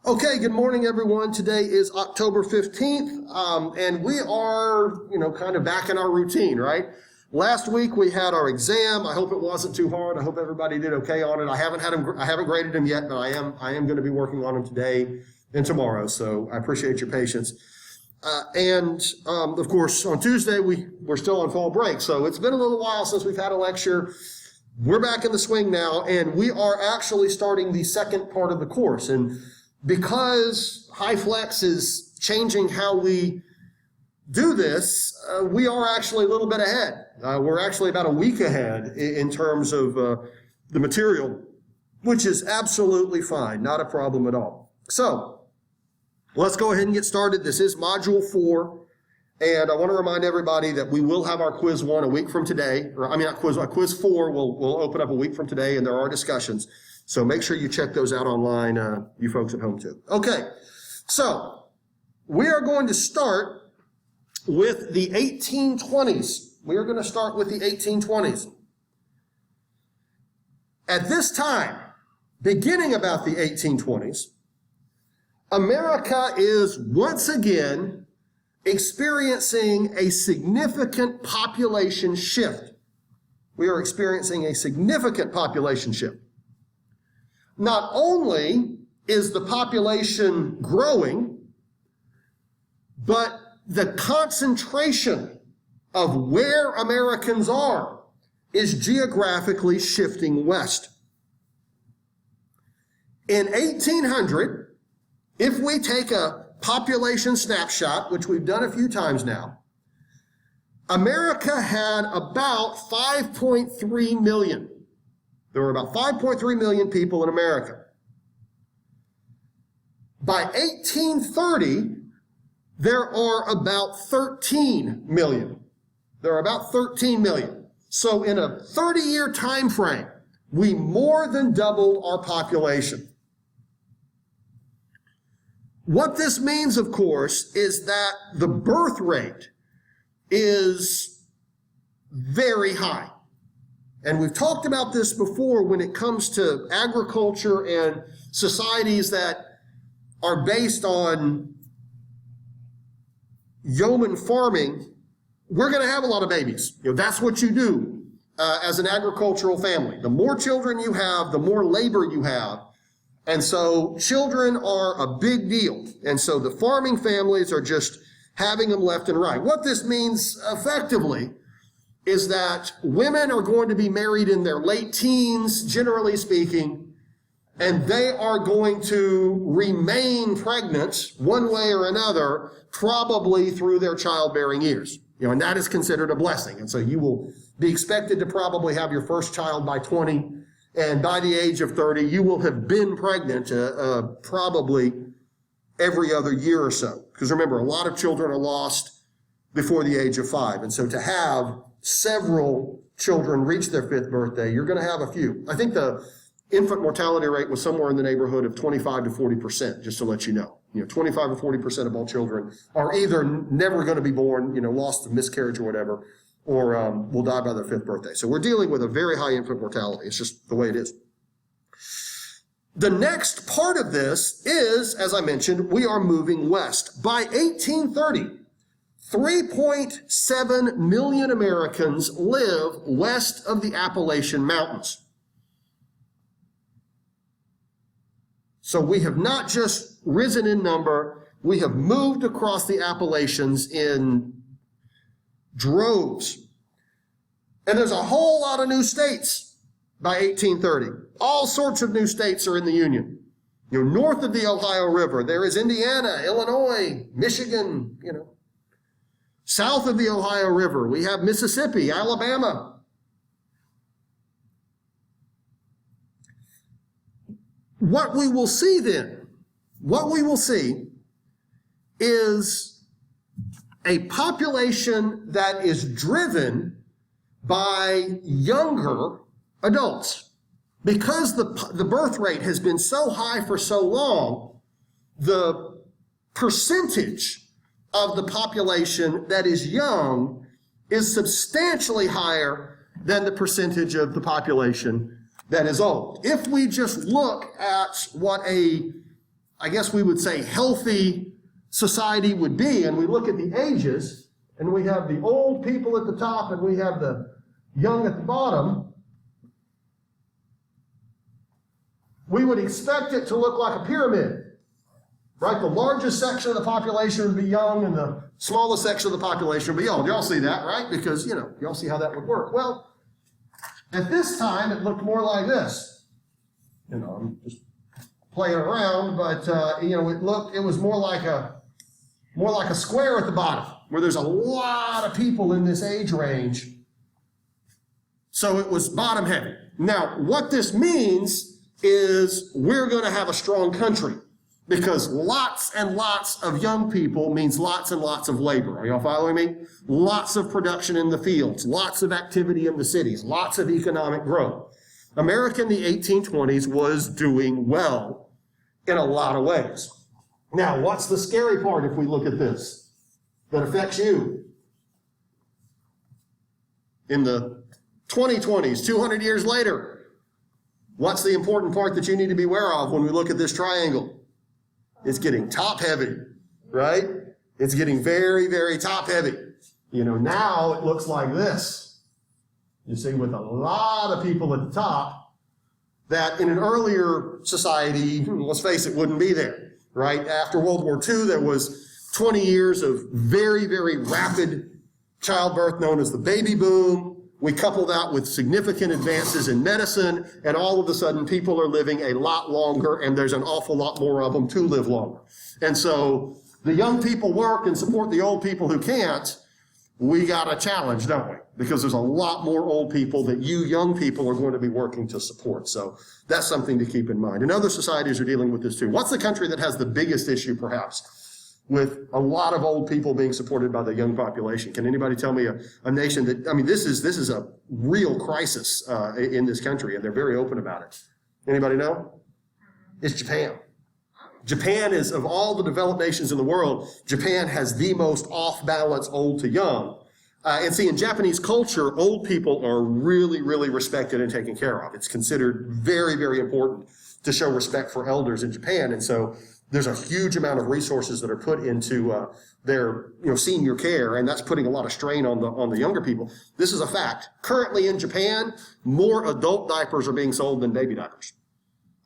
Okay, good morning, everyone. Today is October 15th, and we are, kind of back in our routine, right? Last week we had our exam. I hope it wasn't too hard. I hope everybody did okay on it. I haven't graded them yet, but I am going to be working on them today and tomorrow. So I appreciate your patience. Of course, on Tuesday we're still on fall break. So it's been a little while since we've had a lecture. We're back in the swing now, and we are actually starting the second part of the course. And because HighFlex is changing how we do this, we are actually a little bit ahead. We're actually about a week ahead in terms of the material, which is absolutely fine, not a problem at all. So let's go ahead and get started. This is Module 4, and I want to remind everybody that we will have our Quiz 1 a week from today. Quiz 4 will open up a week from today, and there are discussions. So make sure you check those out online, you folks at home too. Okay, so we are going to start with the 1820s. We are going to start with the 1820s. At this time, beginning about the 1820s, America is once again experiencing a significant population shift. We are experiencing a significant population shift. Not only is the population growing, but the concentration of where Americans are is geographically shifting west. In 1800, if we take a population snapshot, which we've done a few times now, America had about 5.3 million. There were about 5.3 million people in America. By 1830, there are about 13 million. There are about 13 million. So in a 30-year time frame, we more than doubled our population. What this means, of course, is that the birth rate is very high. And we've talked about this before when it comes to agriculture and societies that are based on yeoman farming. We're going to have a lot of babies. That's what you do as an agricultural family. The more children you have, the more labor you have. And so children are a big deal. And so the farming families are just having them left and right. What this means effectively is that women are going to be married in their late teens, generally speaking, and they are going to remain pregnant one way or another, probably through their childbearing years. And that is considered a blessing. And so you will be expected to probably have your first child by 20, and by the age of 30, you will have been pregnant probably every other year or so. Because remember, a lot of children are lost before the age of 5. And so to have several children reach their 5th birthday, you're going to have a few. I think the infant mortality rate was somewhere in the neighborhood of 25 to 40%, just to let you know. 25 or 40% of all children are either never going to be born, lost to miscarriage or whatever, or will die by their 5th birthday. So we're dealing with a very high infant mortality. It's just the way it is. The next part of this is, as I mentioned, we are moving west. By 1830, 3.7 million Americans live west of the Appalachian Mountains. So we have not just risen in number, we have moved across the Appalachians in droves. And there's a whole lot of new states by 1830. All sorts of new states are in the Union. North of the Ohio River, there is Indiana, Illinois, Michigan, South of the Ohio River, we have Mississippi, Alabama. What we will see is a population that is driven by younger adults. Because the birth rate has been so high for so long, the percentage of the population that is young is substantially higher than the percentage of the population that is old. If we just look at what a I guess we would say, healthy society would be, and we look at the ages, and we have the old people at the top, and we have the young at the bottom, we would expect it to look like a pyramid, right? The largest section of the population would be young, and the smallest section of the population would be old. Y'all see that, right? Because, y'all see how that would work. Well, at this time, it looked more like this. I'm just playing around, but, it was more like a square at the bottom, where there's a lot of people in this age range. So it was bottom heavy. Now, what this means is we're going to have a strong country, because lots and lots of young people means lots and lots of labor. Are y'all following me? Lots of production in the fields, lots of activity in the cities, lots of economic growth. America in the 1820s was doing well in a lot of ways. Now, what's the scary part if we look at this that affects you? In the 2020s, 200 years later, what's the important part that you need to be aware of when we look at this triangle? It's getting top heavy, right? It's getting very, very top heavy. Now it looks like this. You see, with a lot of people at the top, that in an earlier society, let's face it, wouldn't be there, right? After World War II, there was 20 years of very, very rapid childbirth known as the baby boom. We couple that with significant advances in medicine, and all of a sudden people are living a lot longer, and there's an awful lot more of them to live longer. And so the young people work and support the old people who can't. We got a challenge, don't we? Because there's a lot more old people that you young people are going to be working to support. So that's something to keep in mind. And other societies are dealing with this too. What's the country that has the biggest issue, perhaps, with a lot of old people being supported by the young population? Can anybody tell me a nation that, this is a real crisis in this country, and they're very open about it. Anybody know? It's Japan. Japan is, of all the developed nations in the world, Japan has the most off-balance old to young. And see, in Japanese culture, old people are really, really respected and taken care of. It's considered very, very important to show respect for elders in Japan. And so there's a huge amount of resources that are put into their senior care, and that's putting a lot of strain on the younger people. This is a fact. Currently in Japan, more adult diapers are being sold than baby diapers.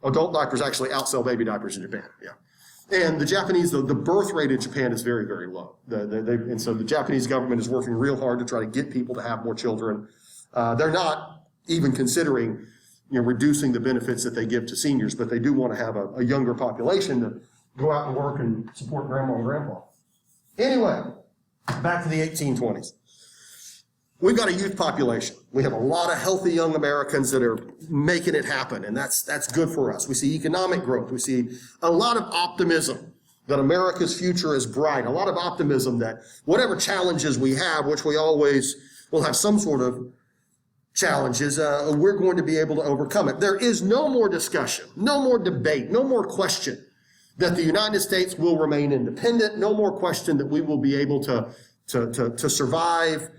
Adult diapers actually outsell baby diapers in Japan. Yeah. And the Japanese, the birth rate in Japan is very, very low. And so the Japanese government is working real hard to try to get people to have more children. They're not even considering reducing the benefits that they give to seniors, but they do want to have a younger population to go out and work and support grandma and grandpa. Anyway, back to the 1820s. We've got a youth population. We have a lot of healthy young Americans that are making it happen, and that's good for us. We see economic growth. We see a lot of optimism that America's future is bright, a lot of optimism that whatever challenges we have, which we always will have some sort of challenges, we're going to be able to overcome it. There is no more discussion, no more debate, no more question that the United States will remain independent, no more question that we will be able to survive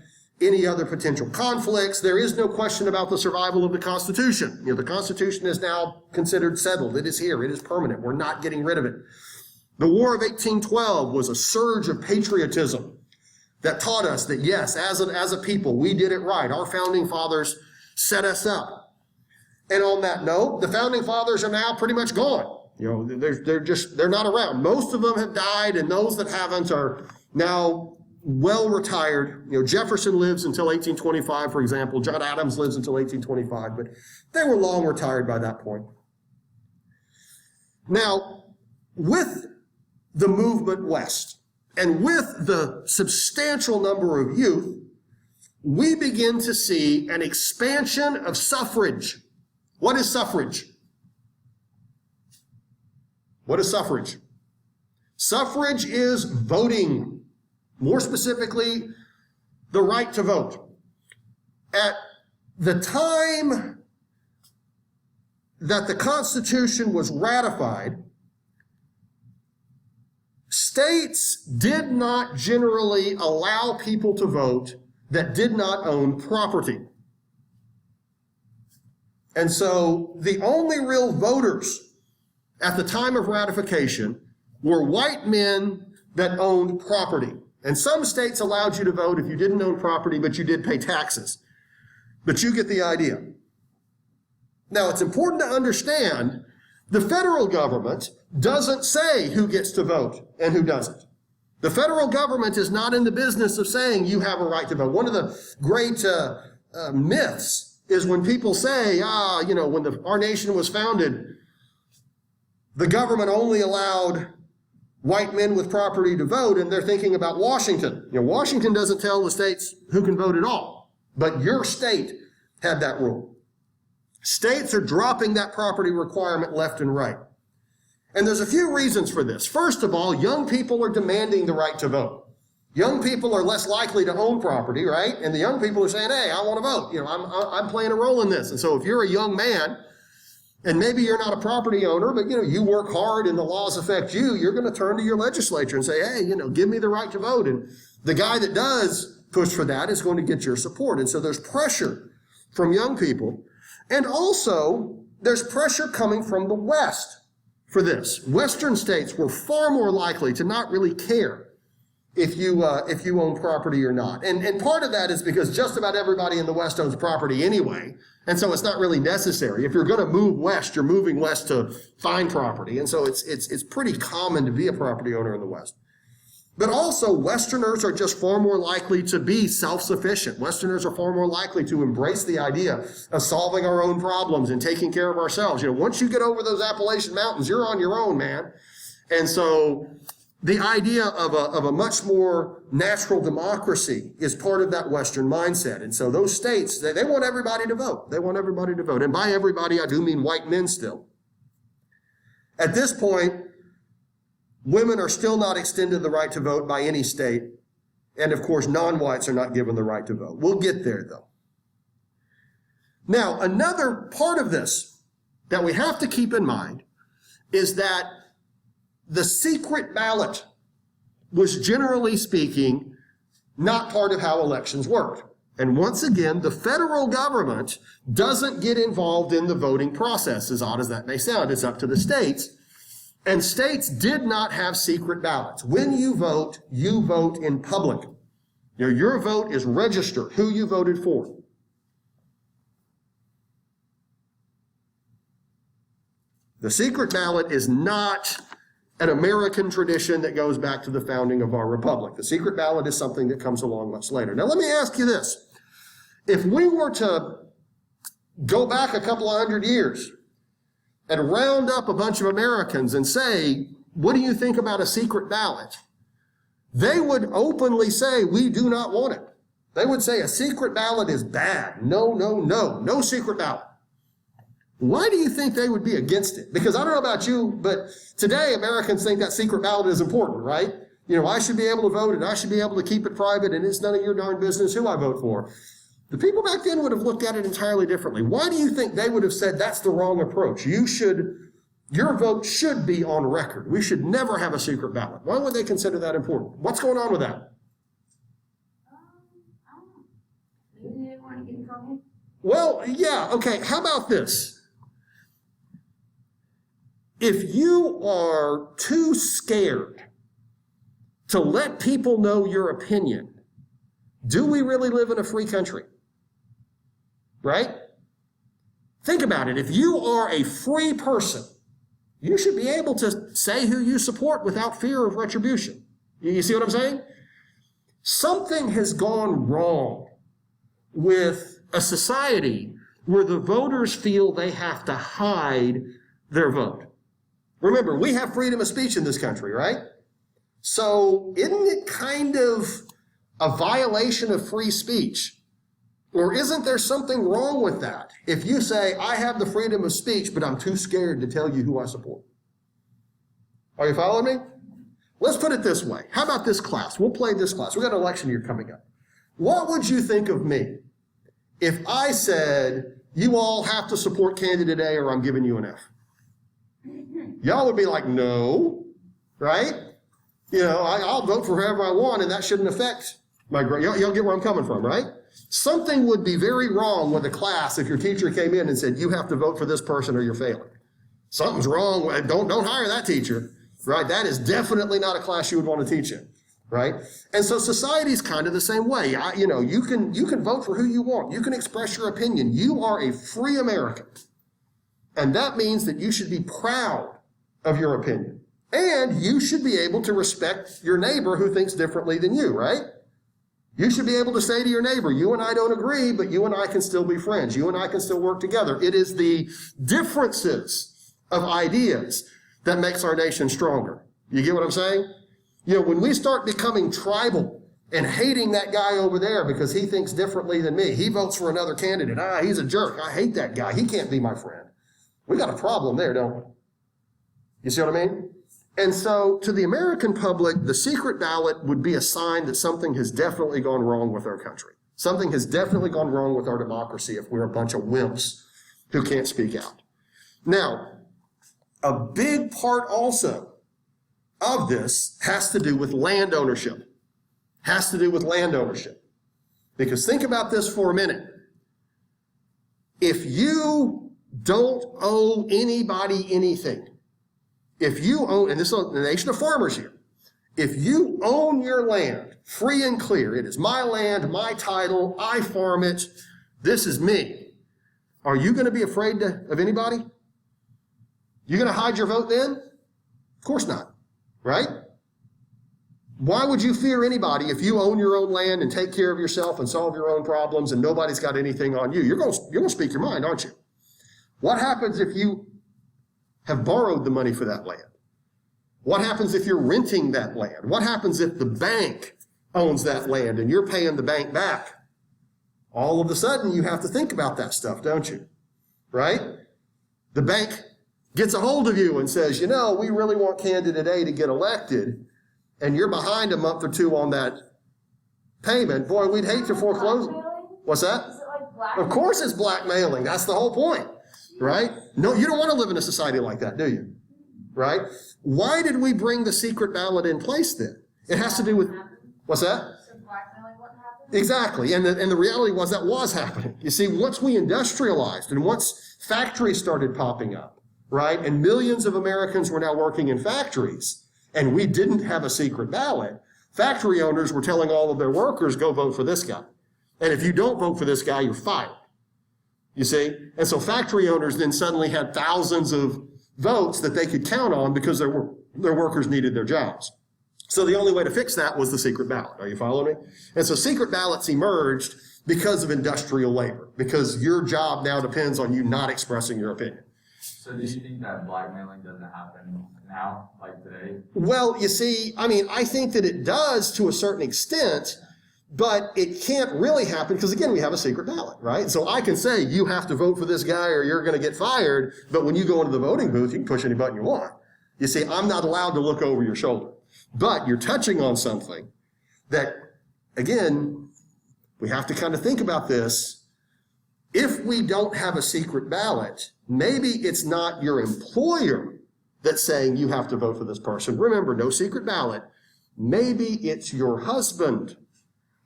any other potential conflicts. There is no question about the survival of the Constitution. The Constitution is now considered settled. It is here. It is permanent. We're not getting rid of it. The War of 1812 was a surge of patriotism that taught us that, yes, as a people, we did it right. Our founding fathers set us up. And on that note, the founding fathers are now pretty much gone. They're not around. Most of them have died, and those that haven't are now well retired. Jefferson lives until 1825, for example. John Adams lives until 1825, but they were long retired by that point. Now, with the movement west, and with the substantial number of youth, we begin to see an expansion of suffrage. What is suffrage? What is suffrage? Suffrage is voting. More specifically, the right to vote. At the time that the Constitution was ratified, states did not generally allow people to vote that did not own property. And so the only real voters at the time of ratification were white men that owned property. And some states allowed you to vote if you didn't own property, but you did pay taxes. But you get the idea. Now, it's important to understand the federal government doesn't say who gets to vote and who doesn't. The federal government is not in the business of saying you have a right to vote. One of the great myths is when people say, when our nation was founded, the government only allowed white men with property to vote, and they're thinking about Washington. Washington doesn't tell the states who can vote at all, but your state had that rule. States are dropping that property requirement left and right. And there's a few reasons for this. First of all, young people are demanding the right to vote. Young people are less likely to own property, right? And the young people are saying, hey, I want to vote. I'm playing a role in this. And so if you're a young man, and maybe you're not a property owner, but you work hard and the laws affect you, you're going to turn to your legislature and say, hey, give me the right to vote. And the guy that does push for that is going to get your support. And so there's pressure from young people. And also, there's pressure coming from the West for this. Western states were far more likely to not really care if you own property or not. And part of that is because just about everybody in the West owns property anyway. And so it's not really necessary. If you're going to move west, you're moving west to find property. And so it's pretty common to be a property owner in the West. But also, Westerners are just far more likely to be self-sufficient. Westerners are far more likely to embrace the idea of solving our own problems and taking care of ourselves. Once you get over those Appalachian Mountains, you're on your own, man. And so the idea of a much more natural democracy is part of that Western mindset. And so those states, they want everybody to vote. They want everybody to vote. And by everybody, I do mean white men still. At this point, women are still not extended the right to vote by any state. And of course, non-whites are not given the right to vote. We'll get there, though. Now, another part of this that we have to keep in mind is that the secret ballot was, generally speaking, not part of how elections worked. And once again, the federal government doesn't get involved in the voting process, as odd as that may sound. It's up to the states. And states did not have secret ballots. When you vote in public. Your vote is registered, who you voted for. The secret ballot is not an American tradition that goes back to the founding of our republic. The secret ballot is something that comes along much later. Now, let me ask you this. If we were to go back a couple of hundred years and round up a bunch of Americans and say, what do you think about a secret ballot? They would openly say, we do not want it. They would say a secret ballot is bad. No, no, no, no secret ballot. Why do you think they would be against it? Because I don't know about you, but today Americans think that secret ballot is important, right? I should be able to vote and I should be able to keep it private and it's none of your darn business who I vote for. The people back then would have looked at it entirely differently. Why do you think they would have said that's the wrong approach? Your vote should be on record. We should never have a secret ballot. Why would they consider that important? What's going on with that? I don't know. Maybe they didn't want to get in trouble. Well, yeah, okay. How about this? If you are too scared to let people know your opinion, do we really live in a free country? Right? Think about it. If you are a free person, you should be able to say who you support without fear of retribution. You see what I'm saying? Something has gone wrong with a society where the voters feel they have to hide their vote. Remember, we have freedom of speech in this country, right? So isn't it kind of a violation of free speech? Or isn't there something wrong with that? If you say, I have the freedom of speech, but I'm too scared to tell you who I support. Are you following me? Let's put it this way. How about this class? We'll play this class. We've got an election year coming up. What would you think of me if I said, you all have to support candidate A or I'm giving you an F? Y'all would be like, no, right? I'll vote for whoever I want and that shouldn't affect my grade. Y'all get where I'm coming from, right? Something would be very wrong with a class if your teacher came in and said, you have to vote for this person or you're failing. Something's wrong. Don't hire that teacher, right? That is definitely not a class you would want to teach in, right? And so society's kind of the same way. You can vote for who you want. You can express your opinion. You are a free American. And that means that you should be proud of your opinion. And you should be able to respect your neighbor who thinks differently than you, right? You should be able to say to your neighbor, you and I don't agree, but you and I can still be friends. You and I can still work together. It is the differences of ideas that makes our nation stronger. You get what I'm saying? When we start becoming tribal and hating that guy over there because he thinks differently than me, he votes for another candidate. He's a jerk. I hate that guy. He can't be my friend. We got a problem there, don't we? You see what I mean? And so to the American public, the secret ballot would be a sign that something has definitely gone wrong with our country. Something has definitely gone wrong with our democracy if we're a bunch of wimps who can't speak out. Now, a big part also of this has to do with land ownership. Has to do with land ownership. Because think about this for a minute. If you don't owe anybody anything, if you own, and this is the nation of farmers here, if you own your land free and clear, it is my land, my title, I farm it, this is me, are you going to be afraid of anybody? You going to hide your vote then? Of course not, right? Why would you fear anybody if you own your own land and take care of yourself and solve your own problems and nobody's got anything on you? You're going to speak your mind, aren't you? What happens if you have borrowed the money for that land? What happens if you're renting that land? What happens if the bank owns that land and you're paying the bank back? All of a sudden, you have to think about that stuff, don't you? Right? The bank gets a hold of you and says, we really want candidate A to get elected, and you're behind a month or two on that payment. Boy, we'd hate to foreclose. What's that? Is it like blackmail? Of course it's blackmailing. That's the whole point. Right? No, you don't want to live in a society like that, do you? Right? Why did we bring the secret ballot in place then? It has to do with, what's that? So blackmailing wouldn't happen? Exactly. And the reality was that was happening. You see, once we industrialized and once factories started popping up, right, and millions of Americans were now working in factories, and we didn't have a secret ballot, factory owners were telling all of their workers, go vote for this guy. And if you don't vote for this guy, you're fired. You see? And so factory owners then suddenly had thousands of votes that they could count on because their workers needed their jobs. So the only way to fix that was the secret ballot. Are you following me? And so secret ballots emerged because of industrial labor, because your job now depends on you not expressing your opinion. So do you think that blackmailing doesn't happen now, like today? Well, you see, I think that it does to a certain extent, but it can't really happen because, again, we have a secret ballot, right? So I can say you have to vote for this guy or you're going to get fired, but when you go into the voting booth, you can push any button you want. You see, I'm not allowed to look over your shoulder. But you're touching on something that, again, we have to kind of think about this. If we don't have a secret ballot, maybe it's not your employer that's saying you have to vote for this person. Remember, no secret ballot. Maybe it's your husband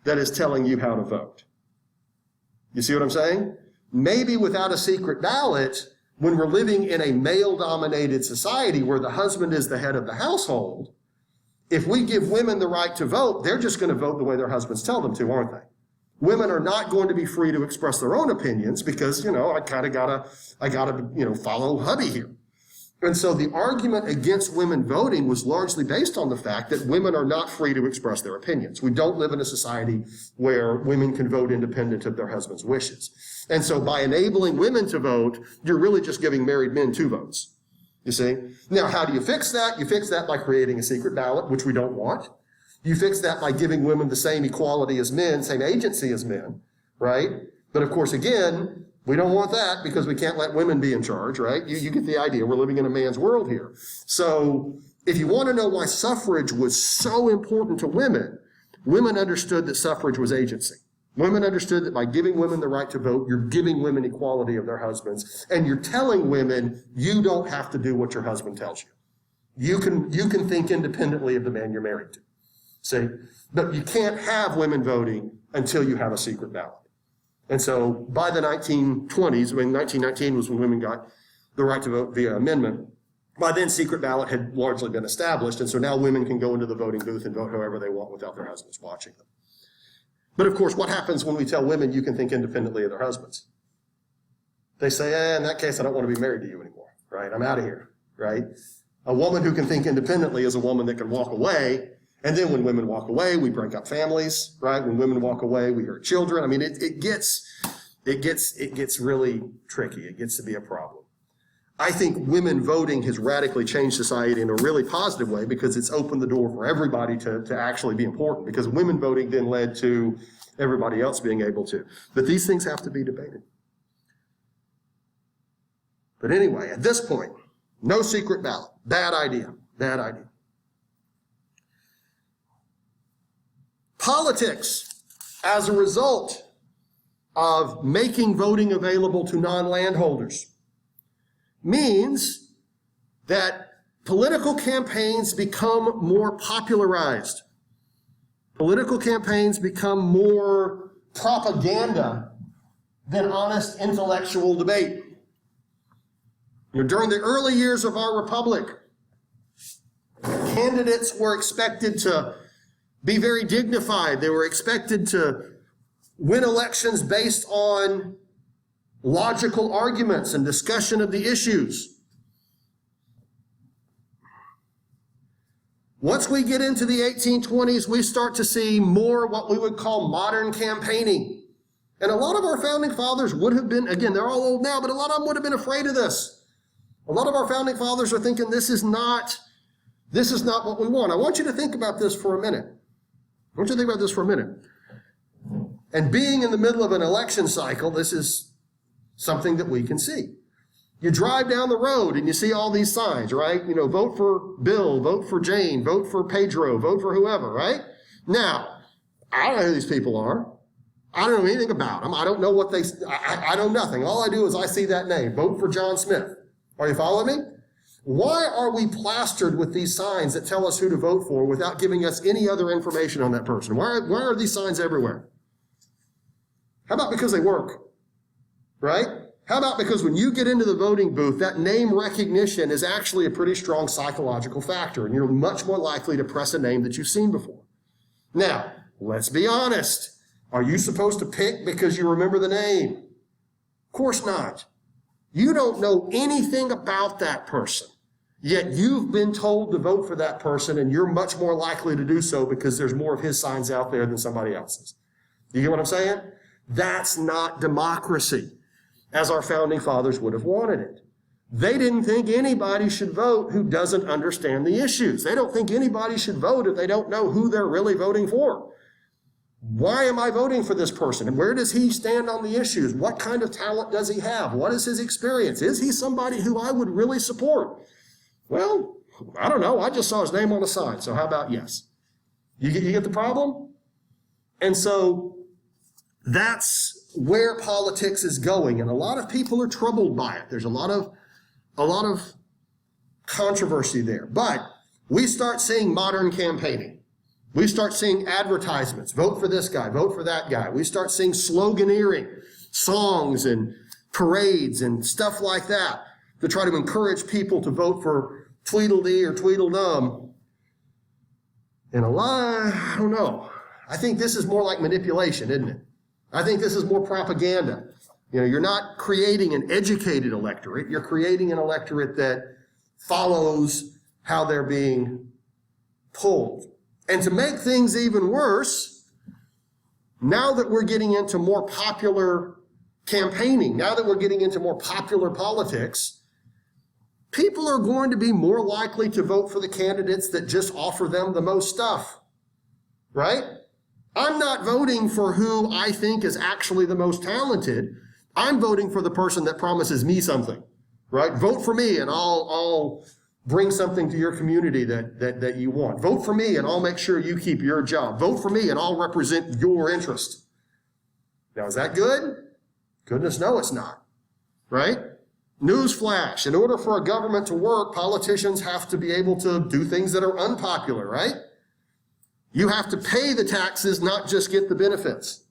that is telling you how to vote. You see what I'm saying? Maybe without a secret ballot, when we're living in a male-dominated society where the husband is the head of the household, if we give women the right to vote, they're just going to vote the way their husbands tell them to, aren't they? Women are not going to be free to express their own opinions because, I kind of gotta follow hubby here. And so the argument against women voting was largely based on the fact that women are not free to express their opinions. We don't live in a society where women can vote independent of their husband's wishes. And so by enabling women to vote, you're really just giving married men 2 votes. You see? Now, how do you fix that? You fix that by creating a secret ballot, which we don't want. You fix that by giving women the same equality as men, same agency as men, right? But of course, again, we don't want that because we can't let women be in charge, right? You get the idea. We're living in a man's world here. So if you want to know why suffrage was so important to women, women understood that suffrage was agency. Women understood that by giving women the right to vote, you're giving women equality of their husbands, and you're telling women you don't have to do what your husband tells you. You can think independently of the man you're married to. See? But you can't have women voting until you have a secret ballot. And so by the 1920s, 1919 was when women got the right to vote via amendment. By then, secret ballot had largely been established, and so now women can go into the voting booth and vote however they want without their husbands watching them. But of course, what happens when we tell women you can think independently of their husbands? They say, in that case, I don't want to be married to you anymore, right? I'm out of here, right? A woman who can think independently is a woman that can walk away. And then when women walk away, we break up families, right? When women walk away, we hurt children. I mean, it gets really tricky. It gets to be a problem. I think women voting has radically changed society in a really positive way because it's opened the door for everybody to actually be important, because women voting then led to everybody else being able to. But these things have to be debated. But anyway, at this point, no secret ballot. Bad idea. Bad idea. Politics, as a result of making voting available to non-landholders, means that political campaigns become more popularized. Political campaigns become more propaganda than honest intellectual debate. During the early years of our republic, candidates were expected to be very dignified. They were expected to win elections based on logical arguments and discussion of the issues. Once we get into the 1820s, we start to see more what we would call modern campaigning. And a lot of our founding fathers would have been, again, they're all old now, but a lot of them would have been afraid of this. A lot of our founding fathers are thinking this is not what we want. I want you to think about this for a minute. And being in the middle of an election cycle, this is something that we can see. You drive down the road and you see all these signs, right? Vote for Bill, vote for Jane, vote for Pedro, vote for whoever, right? Now, I don't know who these people are. I don't know anything about them. I don't know what I know nothing. All I do is I see that name. Vote for John Smith. Are you following me? Why are we plastered with these signs that tell us who to vote for without giving us any other information on that person? Why are these signs everywhere? How about because they work? Right? How about because when you get into the voting booth, that name recognition is actually a pretty strong psychological factor, and you're much more likely to press a name that you've seen before. Now, let's be honest. Are you supposed to pick because you remember the name? Of course not. You don't know anything about that person, yet you've been told to vote for that person, and you're much more likely to do so because there's more of his signs out there than somebody else's. You get what I'm saying? That's not democracy, as our founding fathers would have wanted it. They didn't think anybody should vote who doesn't understand the issues. They don't think anybody should vote if they don't know who they're really voting for. Why am I voting for this person? And where does he stand on the issues? What kind of talent does he have? What is his experience? Is he somebody who I would really support? Well, I don't know. I just saw his name on the sign. So how about yes? You get the problem? And so that's where politics is going. And a lot of people are troubled by it. There's a lot of controversy there. But we start seeing modern campaigning. We start seeing advertisements, vote for this guy, vote for that guy. We start seeing sloganeering, songs and parades and stuff like that to try to encourage people to vote for Tweedledee or Tweedledum. And I don't know. I think this is more like manipulation, isn't it? I think this is more propaganda. You're not creating an educated electorate. You're creating an electorate that follows how they're being pulled. And to make things even worse, now that we're getting into more popular campaigning, now that we're getting into more popular politics, people are going to be more likely to vote for the candidates that just offer them the most stuff, right? I'm not voting for who I think is actually the most talented. I'm voting for the person that promises me something, right? Vote for me and I'll bring something to your community that you want. Vote for me and I'll make sure you keep your job. Vote for me and I'll represent your interest. Now, is that good? Goodness, no, it's not, right? Newsflash, in order for a government to work, politicians have to be able to do things that are unpopular, right? You have to pay the taxes, not just get the benefits.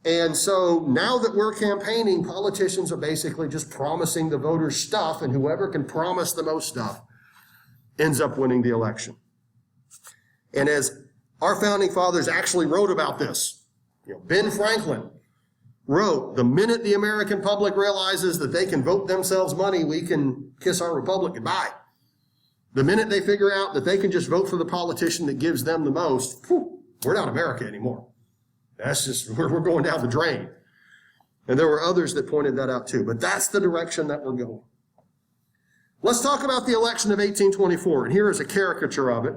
And so now that we're campaigning, politicians are basically just promising the voters stuff, and whoever can promise the most stuff ends up winning the election. And as our founding fathers actually wrote about this, Ben Franklin wrote, the minute the American public realizes that they can vote themselves money, we can kiss our republic goodbye. The minute they figure out that they can just vote for the politician that gives them the most, we're not America anymore. That's just, we're going down the drain. And there were others that pointed that out too, but that's the direction that we're going. Let's talk about the election of 1824, and here is a caricature of it.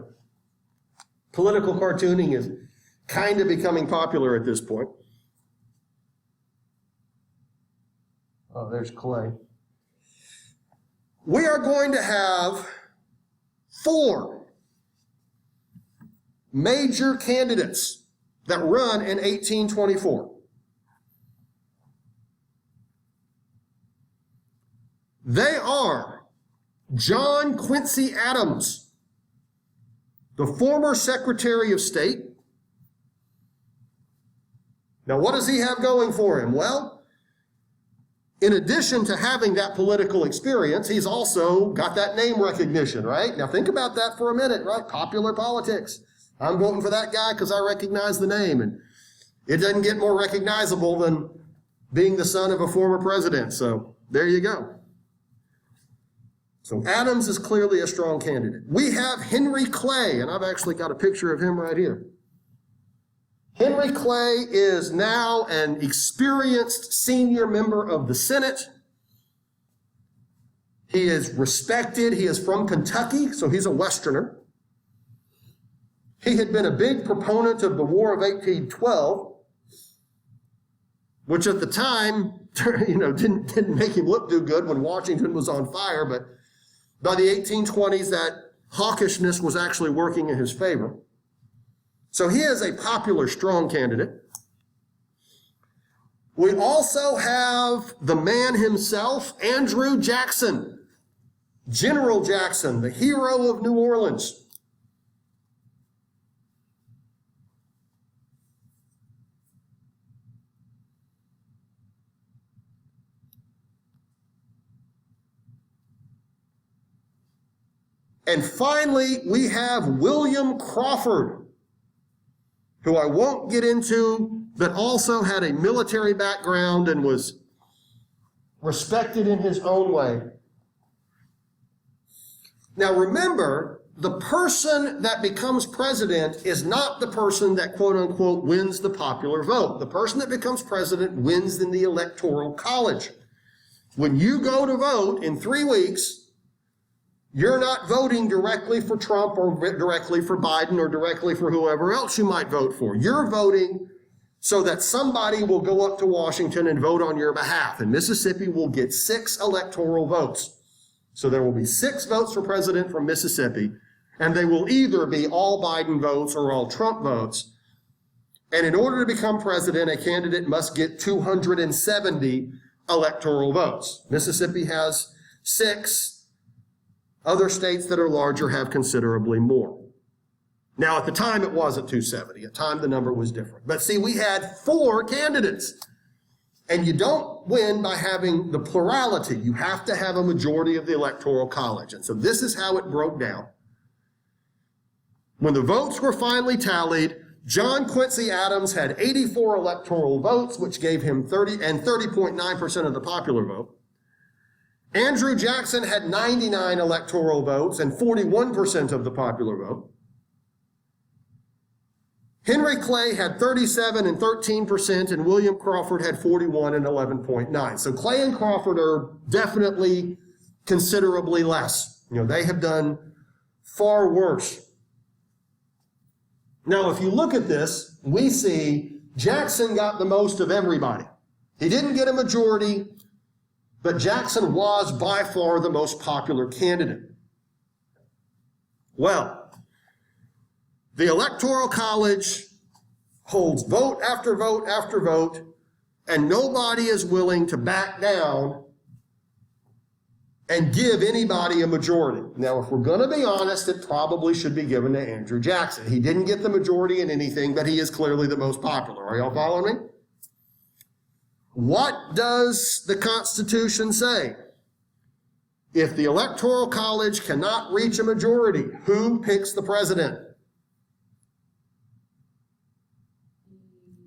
Political cartooning is kind of becoming popular at this point. Oh, there's Clay. We are going to have 4 major candidates that run in 1824. They are John Quincy Adams, the former Secretary of State. Now, what does he have going for him? Well, in addition to having that political experience, he's also got that name recognition, right? Now, think about that for a minute, right? Popular politics. I'm voting for that guy because I recognize the name. And it doesn't get more recognizable than being the son of a former president. So there you go. So Adams is clearly a strong candidate. We have Henry Clay, and I've actually got a picture of him right here. Henry Clay is now an experienced senior member of the Senate. He is respected. He is from Kentucky, so he's a Westerner. He had been a big proponent of the War of 1812, which at the time, didn't make him look too good when Washington was on fire, but by the 1820s, that hawkishness was actually working in his favor. So he is a popular, strong candidate. We also have the man himself, Andrew Jackson, General Jackson, the hero of New Orleans. And finally, we have William Crawford, who I won't get into, but also had a military background and was respected in his own way. Now remember, the person that becomes president is not the person that quote unquote wins the popular vote. The person that becomes president wins in the Electoral College. When you go to vote in 3 weeks, you're not voting directly for Trump or directly for Biden or directly for whoever else you might vote for. You're voting so that somebody will go up to Washington and vote on your behalf. And Mississippi will get 6 electoral votes. So there will be 6 votes for president from Mississippi, and they will either be all Biden votes or all Trump votes. And in order to become president, a candidate must get 270 electoral votes. Mississippi has 6. Other states that are larger have considerably more. Now, at the time, it wasn't 270. At the time, the number was different. But see, we had 4 candidates. And you don't win by having the plurality. You have to have a majority of the Electoral College. And so this is how it broke down. When the votes were finally tallied, John Quincy Adams had 84 electoral votes, which gave him 30.9% of the popular vote. Andrew Jackson had 99 electoral votes and 41% of the popular vote. Henry Clay had 37 and 13%, and William Crawford had 41 and 11.9. So Clay and Crawford are definitely considerably less. They have done far worse. Now, if you look at this, we see Jackson got the most of everybody. He didn't get a majority, but Jackson was by far the most popular candidate. Well, the Electoral College holds vote after vote after vote, and nobody is willing to back down and give anybody a majority. Now, if we're going to be honest, it probably should be given to Andrew Jackson. He didn't get the majority in anything, but he is clearly the most popular. Are y'all following me? What does the Constitution say? If the Electoral College cannot reach a majority, who picks the president?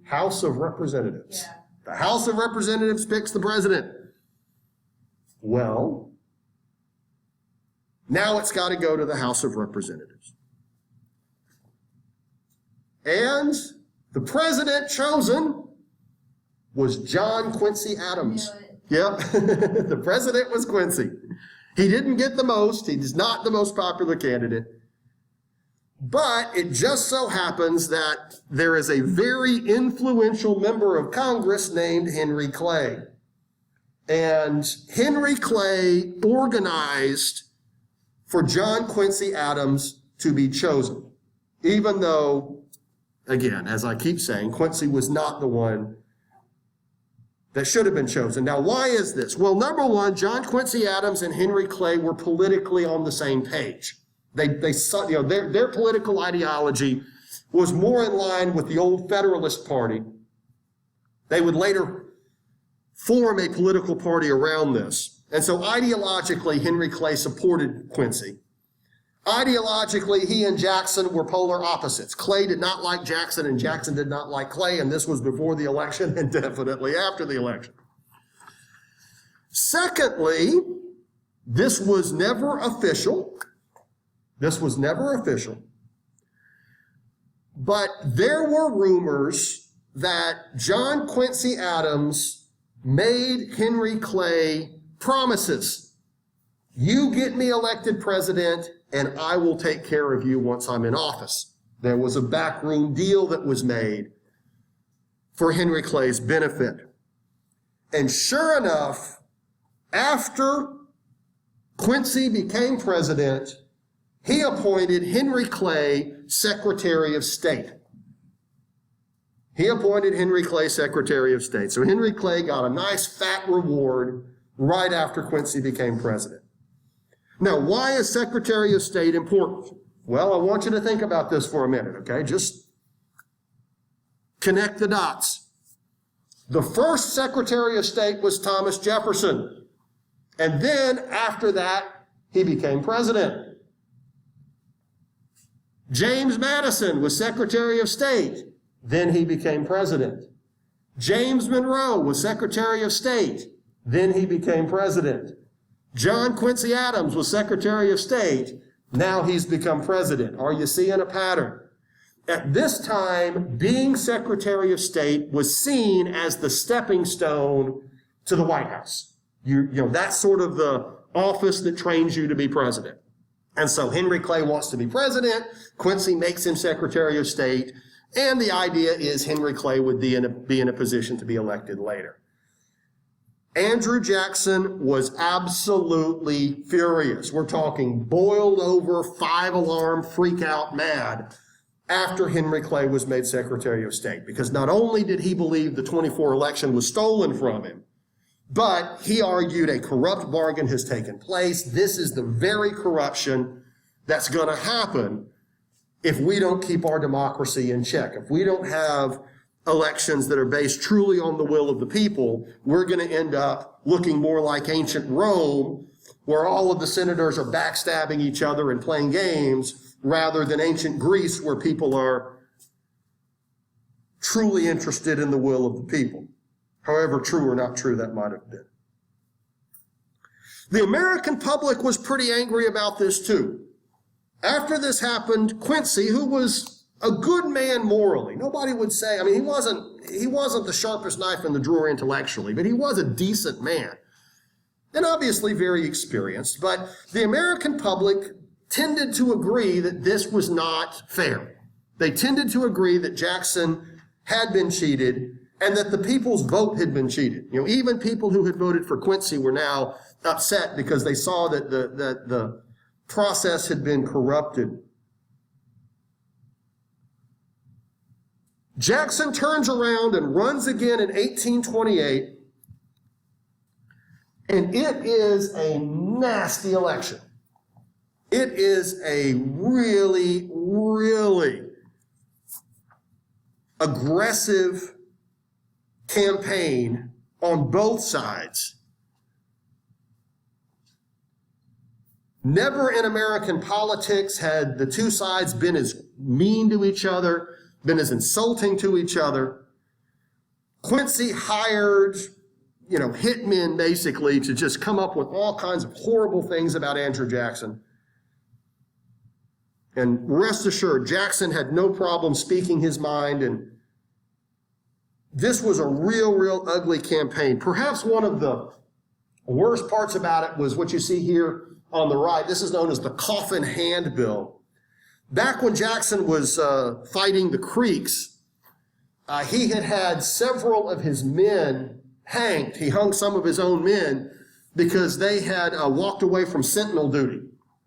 House of Representatives. Yeah. The House of Representatives picks the president. Well, now it's got to go to the House of Representatives. And the president chosen was John Quincy Adams. Yep, the president was Quincy. He didn't get the most. He's not the most popular candidate. But it just so happens that there is a very influential member of Congress named Henry Clay. And Henry Clay organized for John Quincy Adams to be chosen, even though, again, as I keep saying, Quincy was not the one that should have been chosen. Now, why is this? Well, number one, John Quincy Adams and Henry Clay were politically on the same page. Their political ideology was more in line with the old Federalist Party. They would later form a political party around this. And so ideologically, Henry Clay supported Quincy. Ideologically, he and Jackson were polar opposites. Clay did not like Jackson, and Jackson did not like Clay, and this was before the election and definitely after the election. Secondly, this was never official. But there were rumors that John Quincy Adams made Henry Clay promises. You get me elected president, and I will take care of you once I'm in office. There was a backroom deal that was made for Henry Clay's benefit. And sure enough, after Quincy became president, he appointed Henry Clay Secretary of State. So Henry Clay got a nice fat reward right after Quincy became president. Now, why is Secretary of State important? Well, I want you to think about this for a minute, okay? Just connect the dots. The first Secretary of State was Thomas Jefferson. And then after that, he became president. James Madison was Secretary of State. Then he became president. James Monroe was Secretary of State. Then he became president. John Quincy Adams was Secretary of State. Now he's become president. Are you seeing a pattern? At this time, being Secretary of State was seen as the stepping stone to the White House. That's sort of the office that trains you to be president. And so Henry Clay wants to be president. Quincy makes him Secretary of State. And the idea is Henry Clay would be in a position to be elected later. Andrew Jackson was absolutely furious. We're talking boiled over, 5-alarm, freak out mad after Henry Clay was made Secretary of State. Because not only did he believe the 24 election was stolen from him, but he argued a corrupt bargain has taken place. This is the very corruption that's going to happen if we don't keep our democracy in check. If we don't have elections that are based truly on the will of the people, we're going to end up looking more like ancient Rome, where all of the senators are backstabbing each other and playing games, rather than ancient Greece, where people are truly interested in the will of the people. However true or not true that might have been. The American public was pretty angry about this too. After this happened, Quincy, who was a good man morally, nobody would say, he wasn't the sharpest knife in the drawer intellectually, but he was a decent man. And obviously very experienced, but the American public tended to agree that this was not fair. They tended to agree that Jackson had been cheated and that the people's vote had been cheated. Even people who had voted for Quincy were now upset because they saw that the process had been corrupted. Jackson turns around and runs again in 1828, and it is a nasty election. It is a really, really aggressive campaign on both sides. Never in American politics had the two sides been as mean to each other, been as insulting to each other. Quincy hired, hitmen basically to just come up with all kinds of horrible things about Andrew Jackson. And rest assured, Jackson had no problem speaking his mind, and this was a real ugly campaign. Perhaps one of the worst parts about it was what you see here on the right. This is known as the Coffin Handbill. Back when Jackson was fighting the Creeks, he had several of his men hanged. He hung some of his own men because they had walked away from sentinel duty.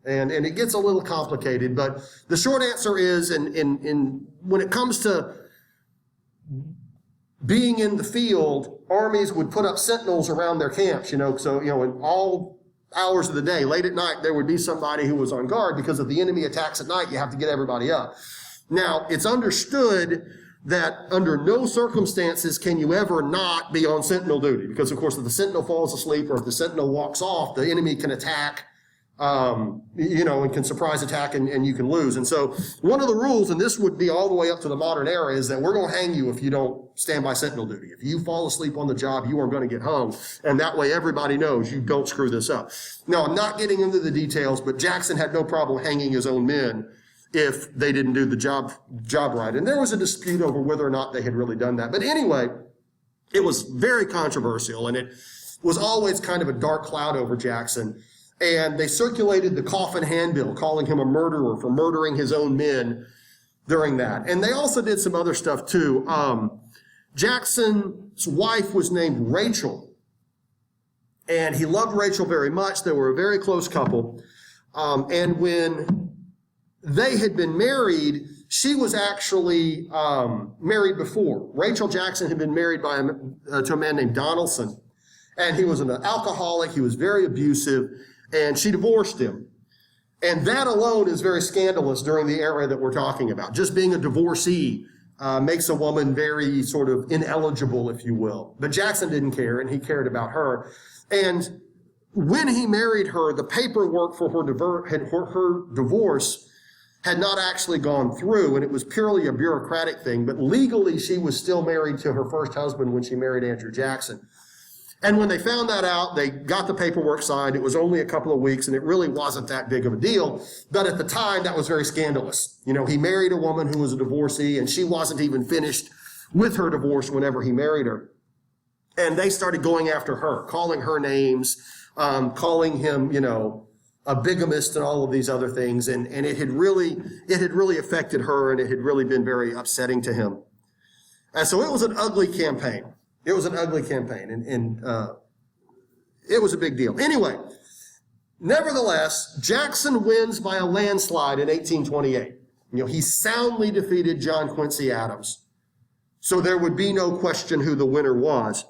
And it gets a little complicated, but the short answer is, when it comes to being in the field, armies would put up sentinels around their camps, so, in all hours of the day, late at night, there would be somebody who was on guard, because if the enemy attacks at night, you have to get everybody up. Now, it's understood that under no circumstances can you ever not be on sentinel duty, because, of course, if the sentinel falls asleep or if the sentinel walks off, the enemy can attack, and can surprise attack, and you can lose. And so one of the rules, and this would be all the way up to the modern era, is that we're going to hang you if you don't stand by sentinel duty. If you fall asleep on the job, you are going to get hung. And that way everybody knows you don't screw this up. Now, I'm not getting into the details, but Jackson had no problem hanging his own men if they didn't do the job right. And there was a dispute over whether or not they had really done that. But anyway, it was very controversial, and it was always kind of a dark cloud over Jackson. And they circulated the Coffin Handbill, calling him a murderer for murdering his own men during that. And they also did some other stuff too. Jackson's wife was named Rachel, and he loved Rachel very much. They were a very close couple. And when they had been married, she was actually married before. Rachel Jackson had been married to a man named Donaldson, and he was an alcoholic. He was very abusive. And she divorced him. And that alone is very scandalous during the era that we're talking about. Just being a divorcee makes a woman very sort of ineligible, if you will. But Jackson didn't care, and he cared about her. And when he married her, the paperwork for her divorce had not actually gone through, and it was purely a bureaucratic thing. But legally, she was still married to her first husband when she married Andrew Jackson. And when they found that out, they got the paperwork signed. It was only a couple of weeks, and it really wasn't that big of a deal. But at the time, that was very scandalous. He married a woman who was a divorcee, and she wasn't even finished with her divorce whenever he married her. And they started going after her, calling her names, calling him, a bigamist and all of these other things. And it had really affected her, and it had really been very upsetting to him. And so it was an ugly campaign. It was an ugly campaign, and it was a big deal. Anyway, nevertheless, Jackson wins by a landslide in 1828. He soundly defeated John Quincy Adams. So there would be no question who the winner was.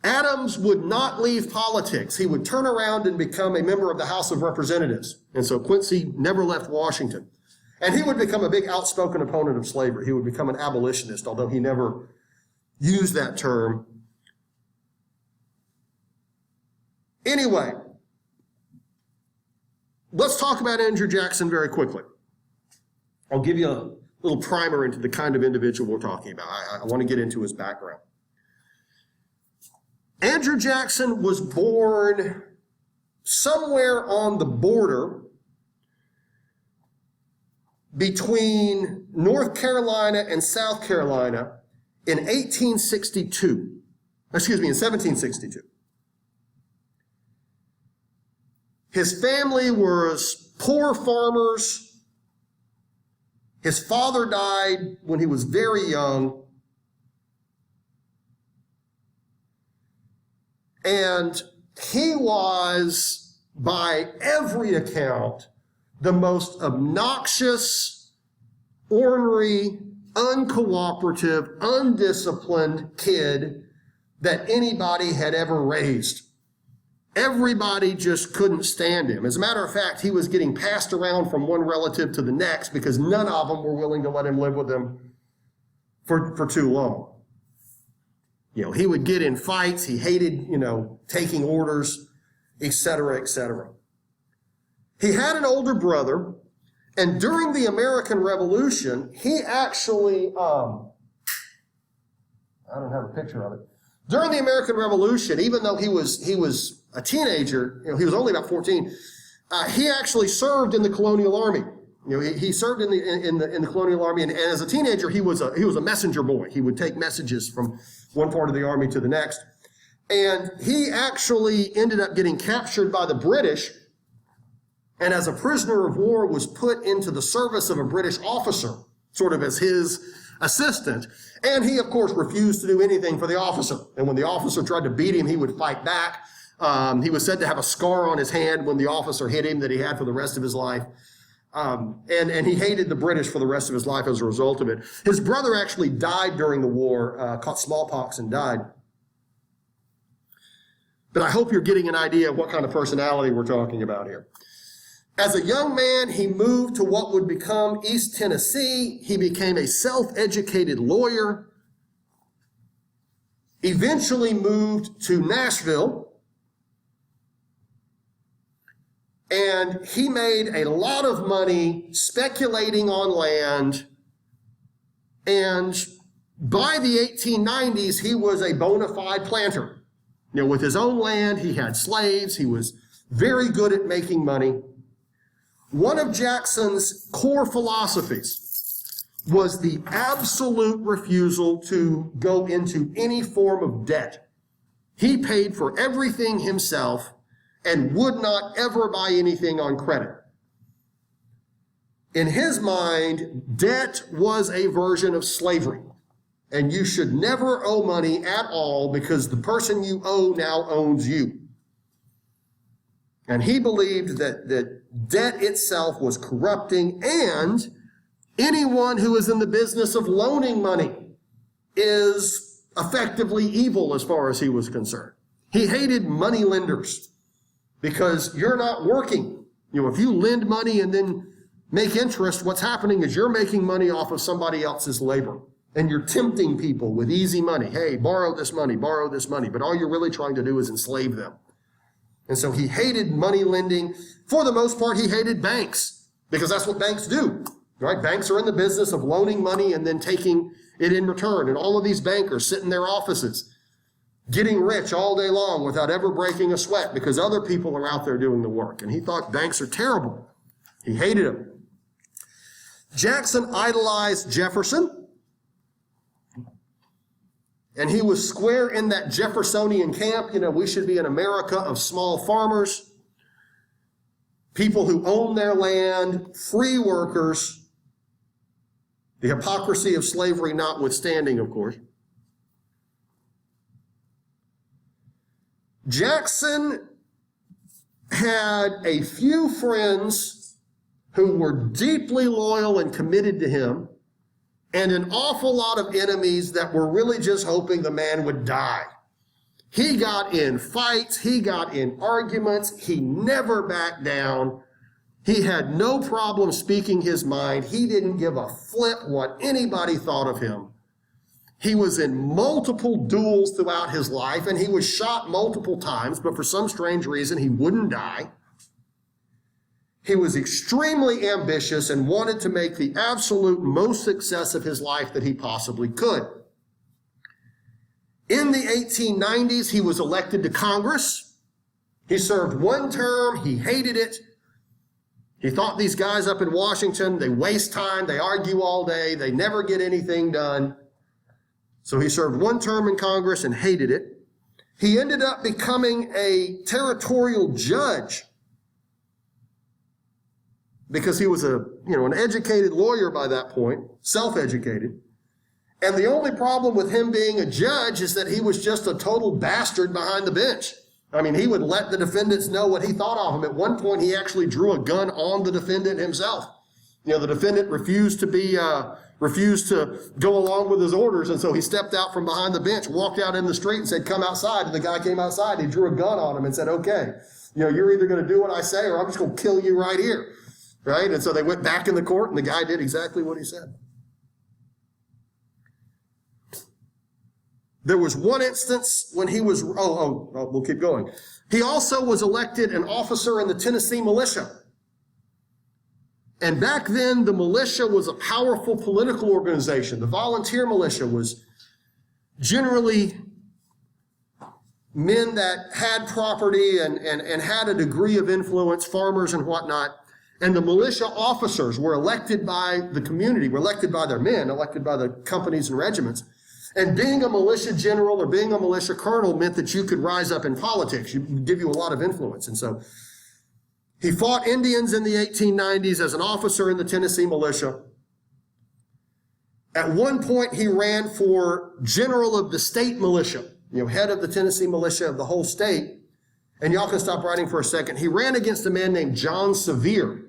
Adams would not leave politics. He would turn around and become a member of the House of Representatives. And so Quincy never left Washington. And he would become a big outspoken opponent of slavery. He would become an abolitionist, although he never used that term. Anyway, let's talk about Andrew Jackson very quickly. I'll give you a little primer into the kind of individual we're talking about. I want to get into his background. Andrew Jackson was born somewhere on the border between North Carolina and South Carolina in 1762. His family was poor farmers. His father died when he was very young. And he was, by every account, the most obnoxious, ornery, uncooperative, undisciplined kid that anybody had ever raised. Everybody just couldn't stand him. As a matter of fact, he was getting passed around from one relative to the next because none of them were willing to let him live with them for too long. He would get in fights. He hated, taking orders, etc., etc. He had an older brother, and during the American Revolution, he actually, I don't have a picture of it. During the American Revolution, even though he was a teenager, he was only about 14, he actually served in the colonial army. He served in the colonial army, and as a teenager, he was a messenger boy. He would take messages from one part of the army to the next. And he actually ended up getting captured by the British, and as a prisoner of war was put into the service of a British officer, sort of as his assistant. And he, of course, refused to do anything for the officer. And when the officer tried to beat him, he would fight back. He was said to have a scar on his hand when the officer hit him that he had for the rest of his life. And he hated the British for the rest of his life as a result of it. His brother actually died during the war, caught smallpox and died. But I hope you're getting an idea of what kind of personality we're talking about here. As a young man, he moved to what would become East Tennessee. He became a self-educated lawyer, eventually moved to Nashville, and he made a lot of money speculating on land. And by the 1890s, he was a bona fide planter. With his own land, he had slaves. He was very good at making money. One of Jackson's core philosophies was the absolute refusal to go into any form of debt. He paid for everything himself and would not ever buy anything on credit. In his mind, debt was a version of slavery, and you should never owe money at all because the person you owe now owns you. And he believed that debt itself was corrupting, and anyone who is in the business of loaning money is effectively evil as far as he was concerned. He hated money lenders because you're not working. If you lend money and then make interest, what's happening is you're making money off of somebody else's labor, and you're tempting people with easy money. Hey, borrow this money, but all you're really trying to do is enslave them. And so he hated money lending. For the most part, he hated banks because that's what banks do, right? Banks are in the business of loaning money and then taking it in return. And all of these bankers sit in their offices getting rich all day long without ever breaking a sweat because other people are out there doing the work. And he thought banks are terrible. He hated them. Jackson idolized Jefferson. And he was square in that Jeffersonian camp. We should be an America of small farmers, people who own their land, free workers, the hypocrisy of slavery notwithstanding, of course. Jackson had a few friends who were deeply loyal and committed to him, and an awful lot of enemies that were really just hoping the man would die. He got in fights. He got in arguments. He never backed down. He had no problem speaking his mind. He didn't give a flip what anybody thought of him. He was in multiple duels throughout his life, and he was shot multiple times, but for some strange reason, he wouldn't die. He was extremely ambitious and wanted to make the absolute most success of his life that he possibly could. In the 1890s, he was elected to Congress. He served one term. He hated it. He thought these guys up in Washington, they waste time, they argue all day, they never get anything done. So he served one term in Congress and hated it. He ended up becoming a territorial judge because he was an educated lawyer by that point, self-educated. And the only problem with him being a judge is that he was just a total bastard behind the bench. I mean, he would let the defendants know what he thought of them. At one point, he actually drew a gun on the defendant himself. The defendant refused to be refused to go along with his orders. And so he stepped out from behind the bench, walked out in the street and said, come outside. And the guy came outside. He drew a gun on him and said, okay, you're either going to do what I say or I'm just going to kill you right here. Right? And so they went back in the court and the guy did exactly what he said. There was one instance when he was, we'll keep going. He also was elected an officer in the Tennessee militia. And back then, the militia was a powerful political organization. The volunteer militia was generally men that had property and had a degree of influence, farmers and whatnot. And the militia officers were elected by the community, were elected by their men, elected by the companies and regiments. And being a militia general or being a militia colonel meant that you could rise up in politics. It give you a lot of influence. And so he fought Indians in the 1890s as an officer in the Tennessee militia. At one point, he ran for general of the state militia, head of the Tennessee militia of the whole state. And y'all can stop writing for a second. He ran against a man named John Sevier.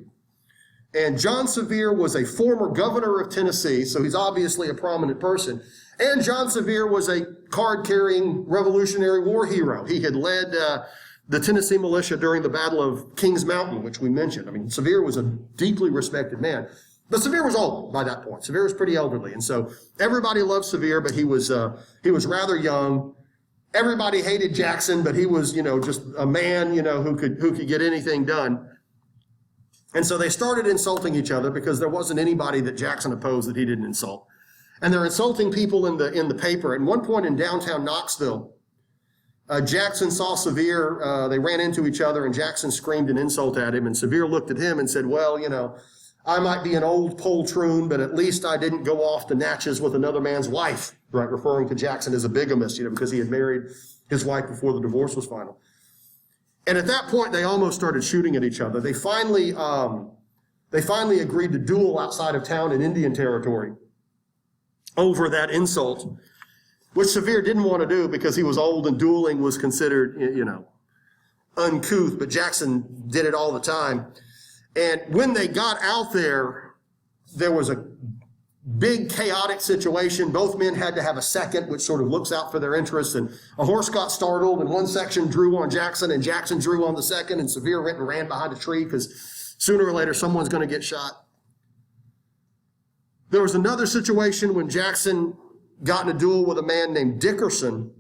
And John Sevier was a former governor of Tennessee, so he's obviously a prominent person. And John Sevier was a card-carrying Revolutionary War hero. He had led the Tennessee militia during the Battle of Kings Mountain, which we mentioned. I mean, Sevier was a deeply respected man. But Sevier was old by that point. Sevier was pretty elderly. And so everybody loved Sevier, but he was rather young. Everybody hated Jackson, but he was, just a man, who could get anything done. And so they started insulting each other because there wasn't anybody that Jackson opposed that he didn't insult. And they're insulting people in the paper. At one point in downtown Knoxville, Jackson saw Sevier. They ran into each other, and Jackson screamed an insult at him. And Sevier looked at him and said, well, I might be an old poltroon, but at least I didn't go off to Natchez with another man's wife, right? Referring to Jackson as a bigamist, because he had married his wife before the divorce was final. And at that point, they almost started shooting at each other. They finally agreed to duel outside of town in Indian Territory over that insult, which Sevier didn't want to do because he was old and dueling was considered, uncouth, but Jackson did it all the time. And when they got out there, there was a big chaotic situation. Both men had to have a second, which sort of looks out for their interests. And a horse got startled, and one section drew on Jackson, and Jackson drew on the second, and Sevier went and ran behind a tree because sooner or later someone's going to get shot. There was another situation when Jackson got in a duel with a man named Dickerson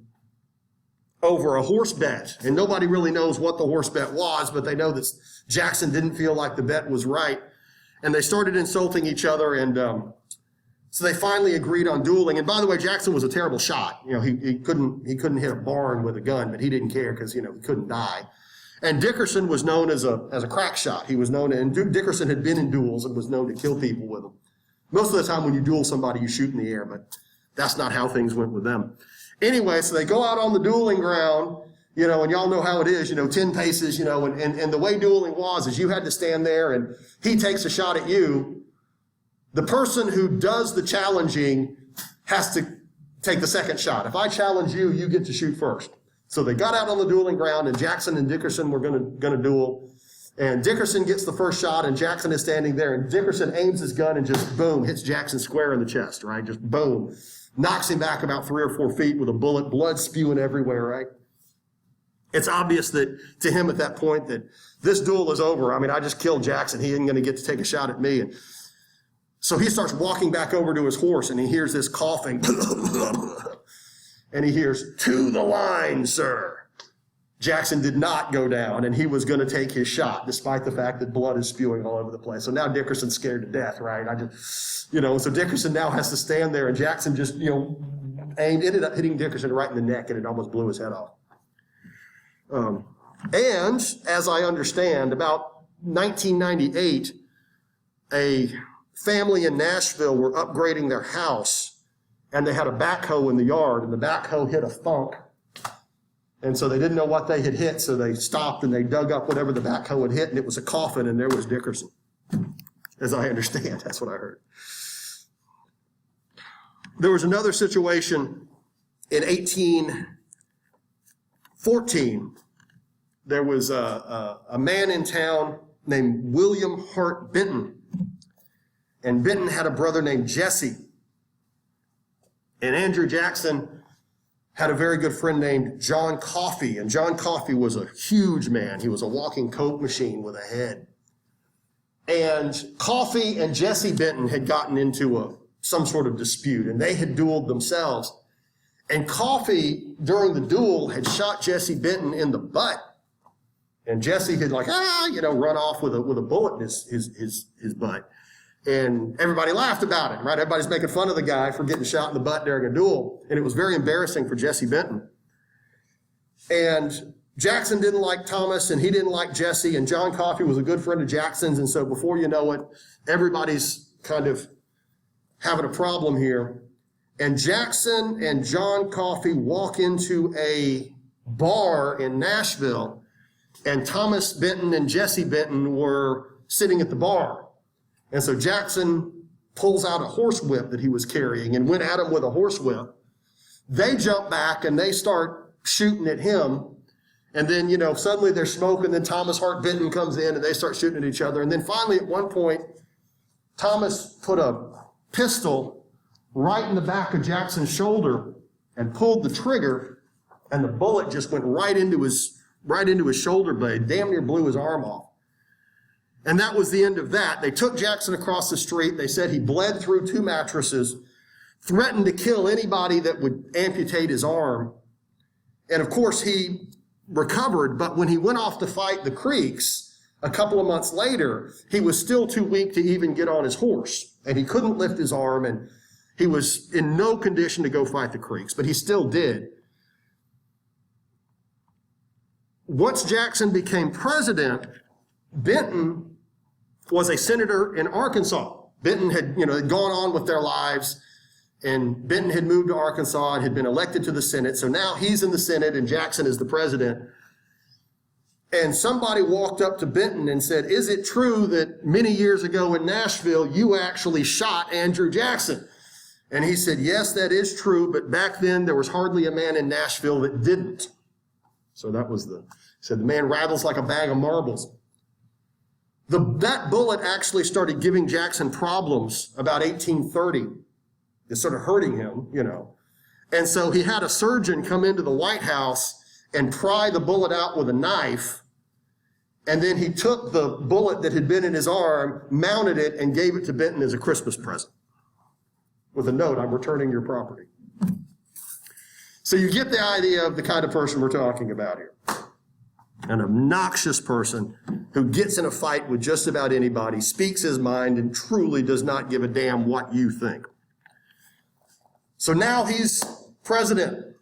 over a horse bet. And nobody really knows what the horse bet was, but they know that Jackson didn't feel like the bet was right. And they started insulting each other, and so they finally agreed on dueling. And by the way, Jackson was a terrible shot. He couldn't hit a barn with a gun, but he didn't care because, he couldn't die. And Dickerson was known as a crack shot. He was known, and Dickerson had been in duels and was known to kill people with them. Most of the time when you duel somebody, you shoot in the air, but that's not how things went with them. Anyway, so they go out on the dueling ground, and y'all know how it is, 10 paces, and the way dueling was is you had to stand there and he takes a shot at you. The person who does the challenging has to take the second shot. If I challenge you, you get to shoot first. So they got out on the dueling ground, and Jackson and Dickerson were going to duel. And Dickerson gets the first shot, and Jackson is standing there, and Dickerson aims his gun and just boom, hits Jackson square in the chest, right? Just boom. Knocks him back about 3 or 4 feet with a bullet, blood spewing everywhere, right? It's obvious that to him at that point that this duel is over. I mean, I just killed Jackson. He isn't going to get to take a shot at me. And so he starts walking back over to his horse, and he hears this coughing. And he hears, "To the line, sir." Jackson did not go down, and he was going to take his shot, despite the fact that blood is spewing all over the place. So now Dickerson's scared to death, right? So Dickerson now has to stand there, and Jackson just, ended up hitting Dickerson right in the neck, and it almost blew his head off. And as I understand, about 1998, a family in Nashville were upgrading their house, and they had a backhoe in the yard, and the backhoe hit a thunk. And so they didn't know what they had hit, so they stopped and they dug up whatever the backhoe had hit, and it was a coffin, and there was Dickerson. As I understand, that's what I heard. There was another situation in 1814. There was a man in town named William Hart Benton. And Benton had a brother named Jesse. And Andrew Jackson had a very good friend named John Coffey. And John Coffey was a huge man. He was a walking Coke machine with a head. And Coffey and Jesse Benton had gotten into some sort of dispute, and they had dueled themselves. And Coffey, during the duel, had shot Jesse Benton in the butt. And Jesse had run off with a bullet in his butt. And everybody laughed about it, right? Everybody's making fun of the guy for getting shot in the butt during a duel. And it was very embarrassing for Jesse Benton. And Jackson didn't like Thomas, and he didn't like Jesse, and John Coffey was a good friend of Jackson's. And so before you know it, everybody's kind of having a problem here. And Jackson and John Coffey walk into a bar in Nashville, and Thomas Benton and Jesse Benton were sitting at the bar. And so Jackson pulls out a horsewhip that he was carrying and went at him with a horsewhip. They jump back and they start shooting at him. And then, suddenly there's smoke, and then Thomas Hart Benton comes in and they start shooting at each other. And then finally at one point, Thomas put a pistol right in the back of Jackson's shoulder and pulled the trigger, and the bullet just went right into his shoulder blade, damn near blew his arm off. And that was the end of that. They took Jackson across the street. They said he bled through 2 mattresses, threatened to kill anybody that would amputate his arm. And of course, he recovered, but when he went off to fight the Creeks a couple of months later, he was still too weak to even get on his horse. And he couldn't lift his arm, and he was in no condition to go fight the Creeks, but he still did. Once Jackson became president, Benton was a senator in Arkansas. Benton had gone on with their lives, and Benton had moved to Arkansas and had been elected to the Senate. So now he's in the Senate and Jackson is the president. And somebody walked up to Benton and said, "Is it true that many years ago in Nashville, you actually shot Andrew Jackson?" And he said, "Yes, that is true, but back then there was hardly a man in Nashville that didn't." So he said, "The man rattles like a bag of marbles." That bullet actually started giving Jackson problems about 1830. It started hurting him, And so he had a surgeon come into the White House and pry the bullet out with a knife. And then he took the bullet that had been in his arm, mounted it, and gave it to Benton as a Christmas present with a note, "I'm returning your property." So you get the idea of the kind of person we're talking about here. An obnoxious person who gets in a fight with just about anybody, speaks his mind, and truly does not give a damn what you think. So now he's president.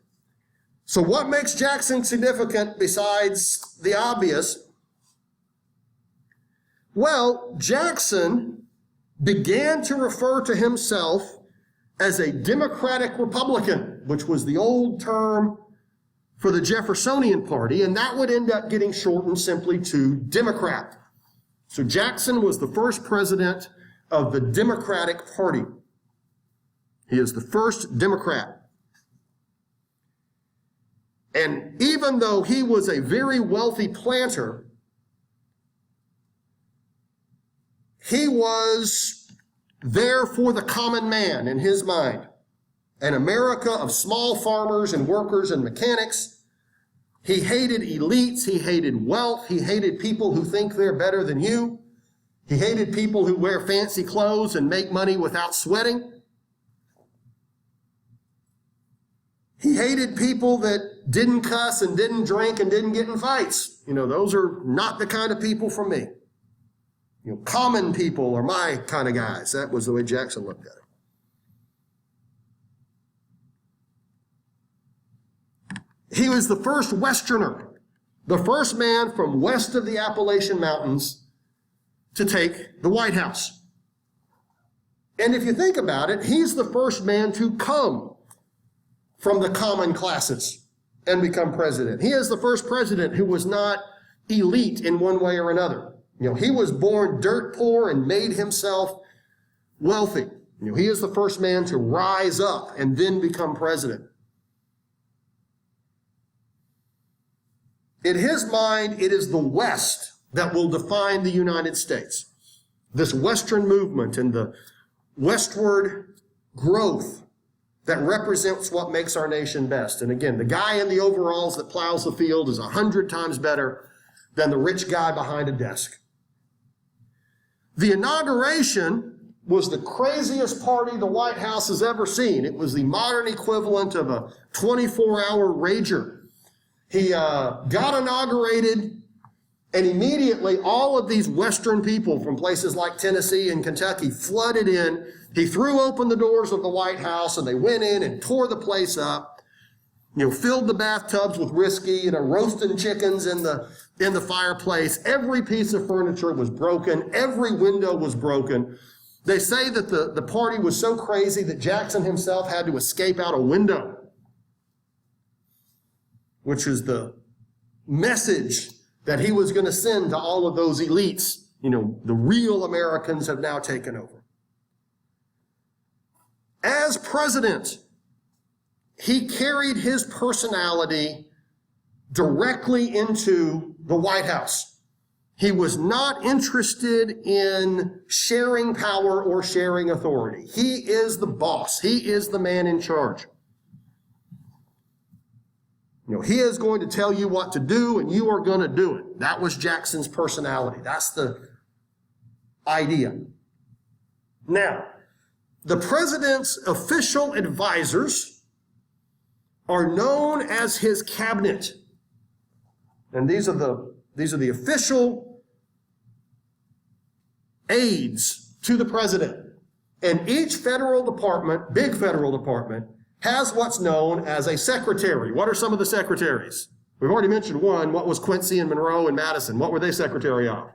So what makes Jackson significant besides the obvious? Well, Jackson began to refer to himself as a Democratic Republican, which was the old term for the Jeffersonian Party, and that would end up getting shortened simply to Democrat. So Jackson was the first president of the Democratic Party. He is the first Democrat. And even though he was a very wealthy planter, he was there for the common man in his mind. An America of small farmers and workers and mechanics. He hated elites. He hated wealth. He hated people who think they're better than you. He hated people who wear fancy clothes and make money without sweating. He hated people that didn't cuss and didn't drink and didn't get in fights. Those are not the kind of people for me. Common people are my kind of guys. That was the way Jackson looked at it. He was the first Westerner, the first man from west of the Appalachian Mountains to take the White House. And if you think about it, he's the first man to come from the common classes and become president. He is the first president who was not elite in one way or another. He was born dirt poor and made himself wealthy. He is the first man to rise up and then become president. In his mind, it is the West that will define the United States. this Western movement and the westward growth that represents what makes our nation best. And again, the guy in the overalls that plows the field is 100 times better than the rich guy behind a desk. The inauguration was the craziest party the White House has ever seen. It was the modern equivalent of a 24-hour rager. He got inaugurated, and immediately all of these Western people from places like Tennessee and Kentucky flooded in. He threw open the doors of the White House, and they went in and tore the place up, filled the bathtubs with whiskey, roasting chickens in the fireplace. Every piece of furniture was broken. Every window was broken. They say that the party was so crazy that Jackson himself had to escape out a window, which is the message that he was going to send to all of those elites. The real Americans have now taken over. As president, he carried his personality directly into the White House. He was not interested in sharing power or sharing authority. He is the boss. He is the man in charge. He is going to tell you what to do, and you are going to do it. That was Jackson's personality. That's the idea. Now, the president's official advisors are known as his cabinet. And these are the official aides to the president. And each federal department, big federal department, has what's known as a secretary. What are some of the secretaries? We've already mentioned one. What was Quincy and Monroe and Madison? What were they secretary of?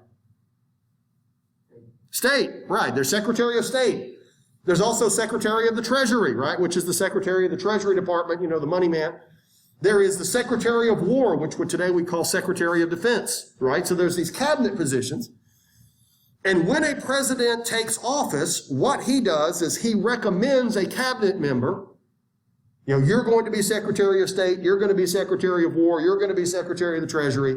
State, right. They're Secretary of State. There's also Secretary of the Treasury, right, which is the Secretary of the Treasury Department, the money man. There is the Secretary of War, which today we call Secretary of Defense, right? So there's these cabinet positions. And when a president takes office, what he does is he recommends a cabinet member. You're going to be Secretary of State, you're going to be Secretary of War, you're going to be Secretary of the Treasury,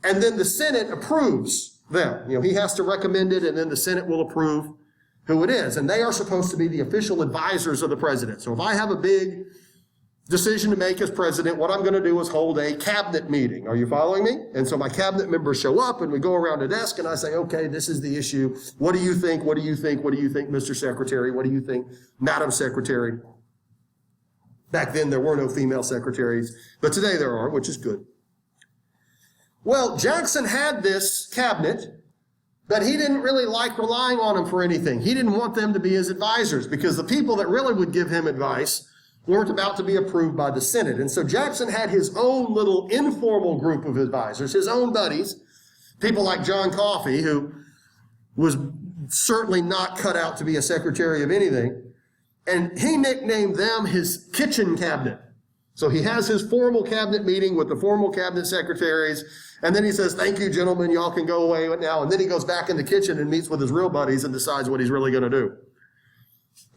and then the Senate approves them. He has to recommend it, and then the Senate will approve who it is. And they are supposed to be the official advisors of the president. So if I have a big decision to make as president, what I'm going to do is hold a cabinet meeting. Are you following me? And so my cabinet members show up, and we go around the desk, and I say, okay, this is the issue. What do you think? What do you think? What do you think, Mr. Secretary? What do you think, Madam Secretary? Back then, there were no female secretaries, but today there are, which is good. Well, Jackson had this cabinet, but he didn't really like relying on them for anything. He didn't want them to be his advisors because the people that really would give him advice weren't about to be approved by the Senate. And so Jackson had his own little informal group of advisors, his own buddies, people like John Coffey, who was certainly not cut out to be a secretary of anything. And he nicknamed them his kitchen cabinet. So he has his formal cabinet meeting with the formal cabinet secretaries, and then he says, thank you, gentlemen, y'all can go away now. And then he goes back in the kitchen and meets with his real buddies and decides what he's really going to do.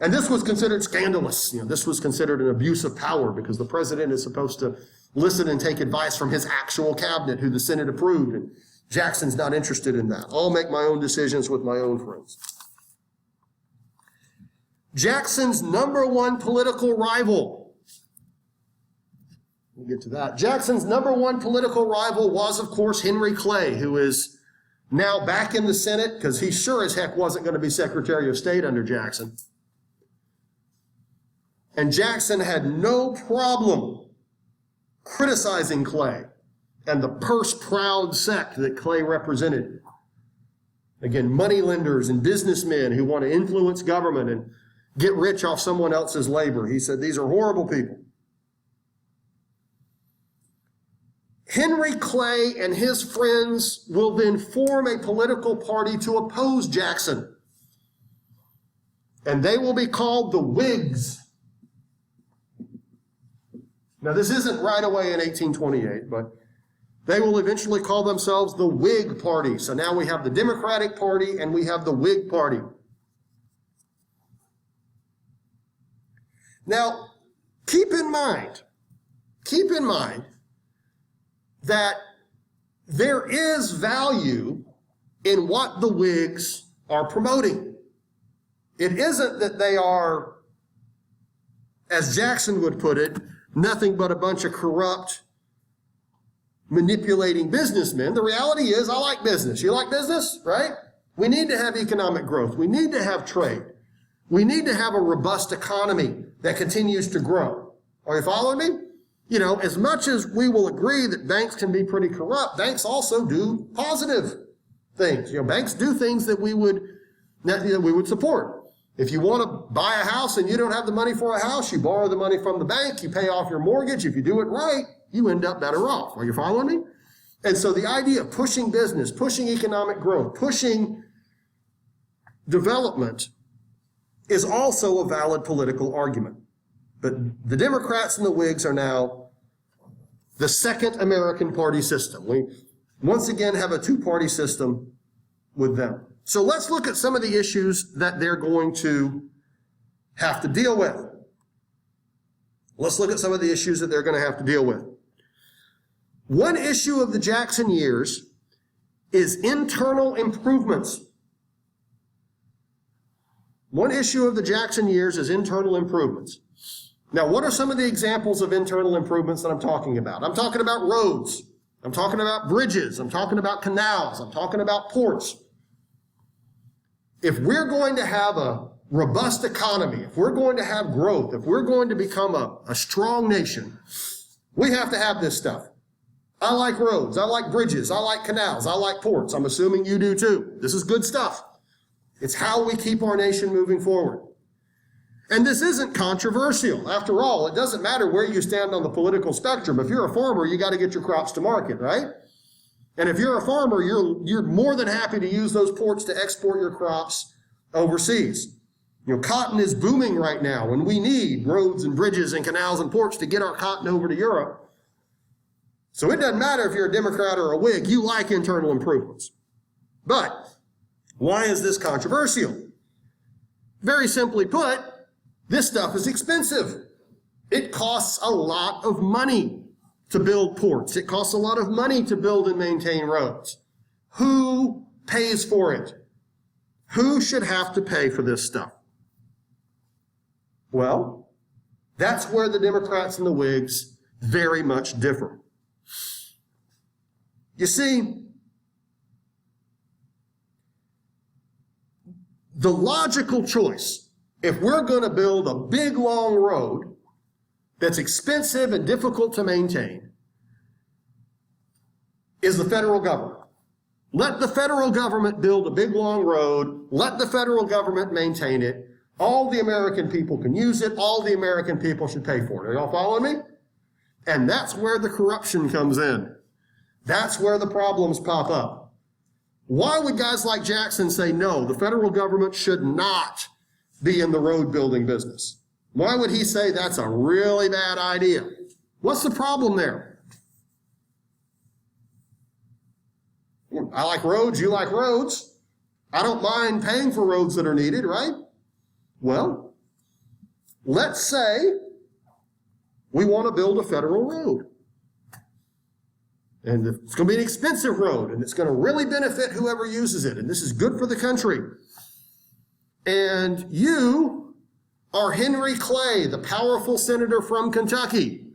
And this was considered scandalous. This was considered an abuse of power because the president is supposed to listen and take advice from his actual cabinet who the Senate approved. And Jackson's not interested in that. I'll make my own decisions with my own friends. Jackson's number one political rival. We'll get to that. Jackson's number one political rival was, of course, Henry Clay, who is now back in the Senate because he sure as heck wasn't going to be Secretary of State under Jackson. And Jackson had no problem criticizing Clay and the purse-proud sect that Clay represented. Again, moneylenders and businessmen who want to influence government and get rich off someone else's labor. He said, these are horrible people. Henry Clay and his friends will then form a political party to oppose Jackson. And they will be called the Whigs. Now, this isn't right away in 1828, but they will eventually call themselves the Whig Party. So now we have the Democratic Party and we have the Whig Party. Now, keep in mind that there is value in what the Whigs are promoting. It isn't that they are, as Jackson would put it, nothing but a bunch of corrupt, manipulating businessmen. The reality is, I like business. You like business, right? We need to have economic growth. We need to have trade. We need to have a robust economy that continues to grow. Are you following me? You know, as much as we will agree that banks can be pretty corrupt, banks also do positive things. You know, banks do things that we would support. If you want to buy a house and you don't have the money for a house, you borrow the money from the bank, you pay off your mortgage. If you do it right, you end up better off. Are you following me? And so the idea of pushing business, pushing economic growth, pushing development is also a valid political argument. But the Democrats and the Whigs are now the second American party system. We once again have a two-party system with them. So let's look at some of the issues that they're going to have to deal with. Let's look at some of the issues that they're going to have to deal with. One issue of the Jackson years is internal improvements. One issue of the Jackson years is internal improvements. Now, what are some of the examples of internal improvements that I'm talking about? I'm talking about roads. I'm talking about bridges. I'm talking about canals. I'm talking about ports. If we're going to have a robust economy, if we're going to have growth, if we're going to become a strong nation, we have to have this stuff. I like roads. I like bridges. I like canals. I like ports. I'm assuming you do too. This is good stuff. It's how we keep our nation moving forward. And this isn't controversial. After all, it doesn't matter where you stand on the political spectrum. If you're a farmer, you got to get your crops to market, right? And if you're a farmer, you're more than happy to use those ports to export your crops overseas. You know, cotton is booming right now, and we need roads and bridges and canals and ports to get our cotton over to Europe. So it doesn't matter if you're a Democrat or a Whig, you like internal improvements. But why is this controversial? Very simply put, this stuff is expensive. It costs a lot of money to build ports. It costs a lot of money to build and maintain roads. Who pays for it? Who should have to pay for this stuff? Well, that's where the Democrats and the Whigs very much differ. You see, the logical choice, if we're going to build a big, long road that's expensive and difficult to maintain, is the federal government. Let the federal government build a big, long road. Let the federal government maintain it. All the American people can use it. All the American people should pay for it. Are y'all following me? And that's where the corruption comes in. That's where the problems pop up. Why would guys like Jackson say, no, the federal government should not be in the road building business? Why would he say that's a really bad idea? What's the problem there? I like roads, you like roads. I don't mind paying for roads that are needed, right? Well, let's say we want to build a federal road. And it's going to be an expensive road, and it's going to really benefit whoever uses it, and this is good for the country. And you are Henry Clay, the powerful senator from Kentucky.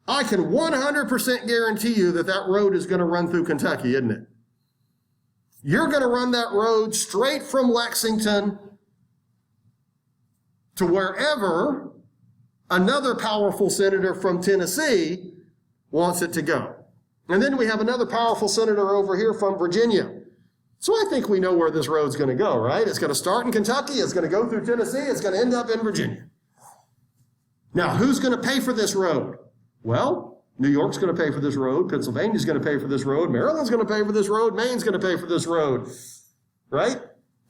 I can 100% guarantee you that that road is going to run through Kentucky, isn't it? You're going to run that road straight from Lexington to wherever another powerful senator from Tennessee wants it to go. And then we have another powerful senator over here from Virginia. So I think we know where this road's going to go, right? It's going to start in Kentucky, it's going to go through Tennessee, it's going to end up in Virginia. Now, who's going to pay for this road? Well, New York's going to pay for this road, Pennsylvania's going to pay for this road, Maryland's going to pay for this road, Maine's going to pay for this road, right?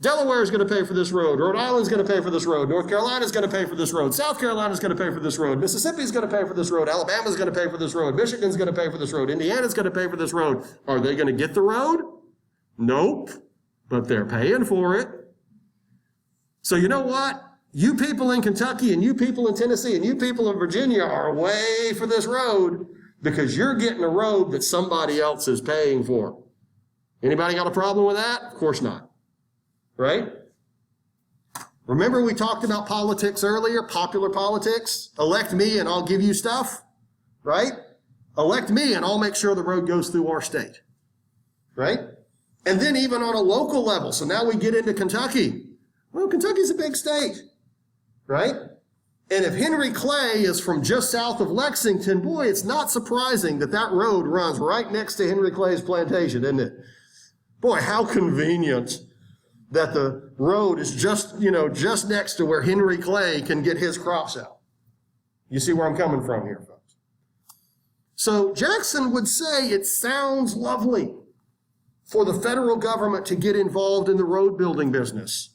Delaware's going to pay for this road, Rhode Island's going to pay for this road, North Carolina's going to pay for this road, South Carolina's going to pay for this road, Mississippi's going to pay for this road, Alabama's going to pay for this road, Michigan's going to pay for this road, Indiana's going to pay for this road. Are they going to get the road? Nope, but they're paying for it. So you know what? You people in Kentucky and you people in Tennessee and you people in Virginia are way for this road because you're getting a road that somebody else is paying for. Anybody got a problem with that? Of course not. right? Remember we talked about politics earlier, popular politics? Elect me and I'll give you stuff, right? Elect me and I'll make sure the road goes through our state, right? And then even on a local level, so now we get into Kentucky. Well, Kentucky's a big state, right? And if Henry Clay is from just south of Lexington, boy, it's not surprising that that road runs right next to Henry Clay's plantation, isn't it? Boy, how convenient that the road is just next to where Henry Clay can get his crops out. You see where I'm coming from here, folks? So Jackson would say it sounds lovely for the federal government to get involved in the road building business.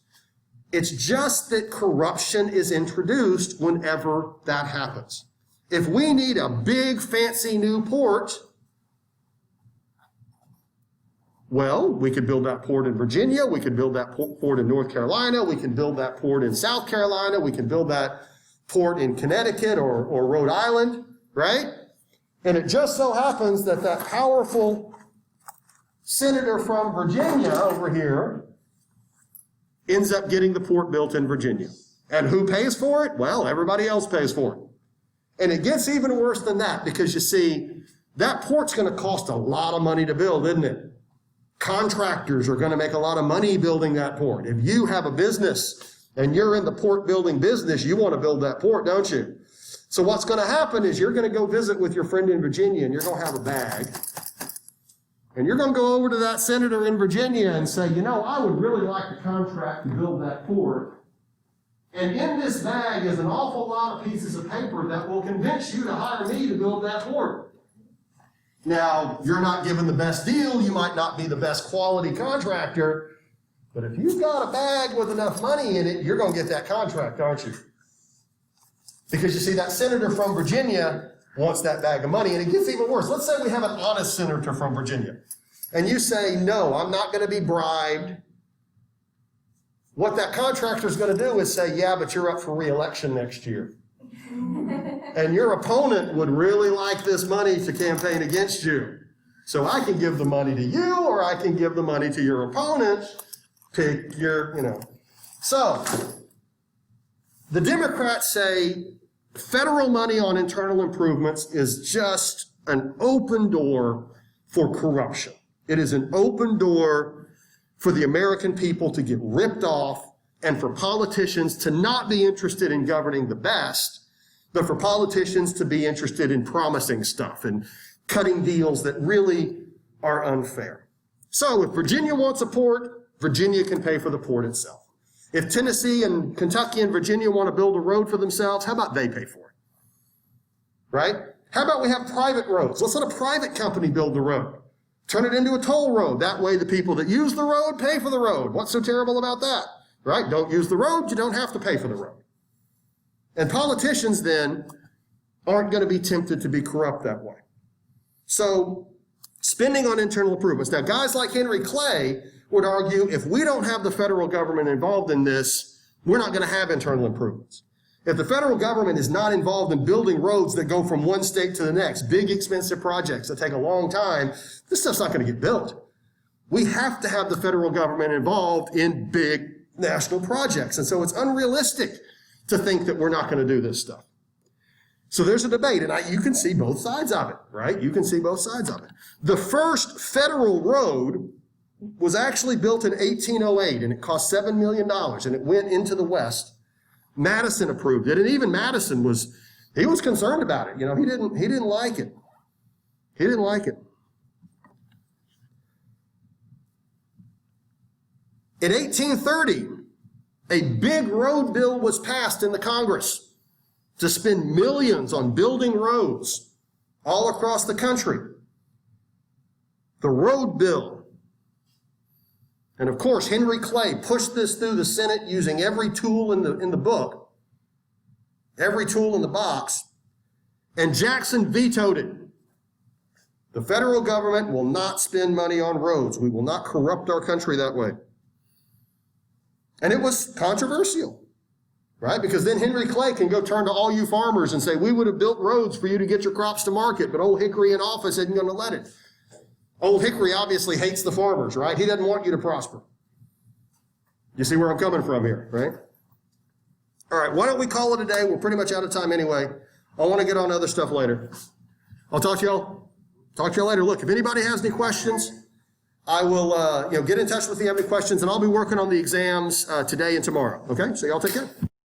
It's just that corruption is introduced whenever that happens. If we need a big, fancy new port, well, we could build that port in Virginia, we could build that port in North Carolina, we can build that port in South Carolina, we can build that port in Connecticut or Rhode Island, right? And it just so happens that that powerful senator from Virginia over here ends up getting the port built in Virginia. And who pays for it? Well, everybody else pays for it. And it gets even worse than that because you see, that port's going to cost a lot of money to build, isn't it? Contractors are going to make a lot of money building that port. If you have a business and you're in the port building business, you want to build that port, don't you? So what's going to happen is you're going to go visit with your friend in Virginia and you're going to have a bag. And you're going to go over to that senator in Virginia and say, I would really like a contract to build that port. And in this bag is an awful lot of pieces of paper that will convince you to hire me to build that port. Now, you're not given the best deal. You might not be the best quality contractor. But if you've got a bag with enough money in it, you're going to get that contract, aren't you? Because you see, that senator from Virginia wants that bag of money. And it gets even worse. Let's say we have an honest senator from Virginia. And you say, no, I'm not going to be bribed. What that contractor's going to do is say, yeah, but you're up for re-election next year. And your opponent would really like this money to campaign against you. So I can give the money to you, or I can give the money to your opponent. Pick your, So, the Democrats say federal money on internal improvements is just an open door for corruption. It is an open door for the American people to get ripped off and for politicians to not be interested in governing the best, but for politicians to be interested in promising stuff and cutting deals that really are unfair. So if Virginia wants a port, Virginia can pay for the port itself. If Tennessee and Kentucky and Virginia want to build a road for themselves, how about they pay for it? Right? How about we have private roads? Let's let a private company build the road. Turn it into a toll road. That way the people that use the road pay for the road. What's so terrible about that? Right? Don't use the road, you don't have to pay for the road. And politicians then aren't going to be tempted to be corrupt that way. So, spending on internal improvements. Now, guys like Henry Clay would argue if we don't have the federal government involved in this, we're not going to have internal improvements. If the federal government is not involved in building roads that go from one state to the next, big expensive projects that take a long time, this stuff's not going to get built. We have to have the federal government involved in big national projects. And so it's unrealistic to think that we're not going to do this stuff. So there's a debate, and you can see both sides of it, right? You can see both sides of it. The first federal road was actually built in 1808, and it cost $7 million, and it went into the West. Madison approved it, and even Madison was concerned about it. He didn't like it. He didn't like it. In 1830, a big road bill was passed in the Congress to spend millions on building roads all across the country. The road bill. And of course, Henry Clay pushed this through the Senate using every tool in the book, every tool in the box, and Jackson vetoed it. The federal government will not spend money on roads. We will not corrupt our country that way. And it was controversial, right? Because then Henry Clay can go turn to all you farmers and say, we would have built roads for you to get your crops to market, but old Hickory in office isn't going to let it. Old Hickory obviously hates the farmers, right? He doesn't want you to prosper. You see where I'm coming from here, right? All right, why don't we call it a day? We're pretty much out of time anyway. I want to get on other stuff later. I'll talk to y'all later. Look, if anybody has any questions, I will get in touch with you, have any questions, and I'll be working on the exams today and tomorrow. Okay, so y'all take care.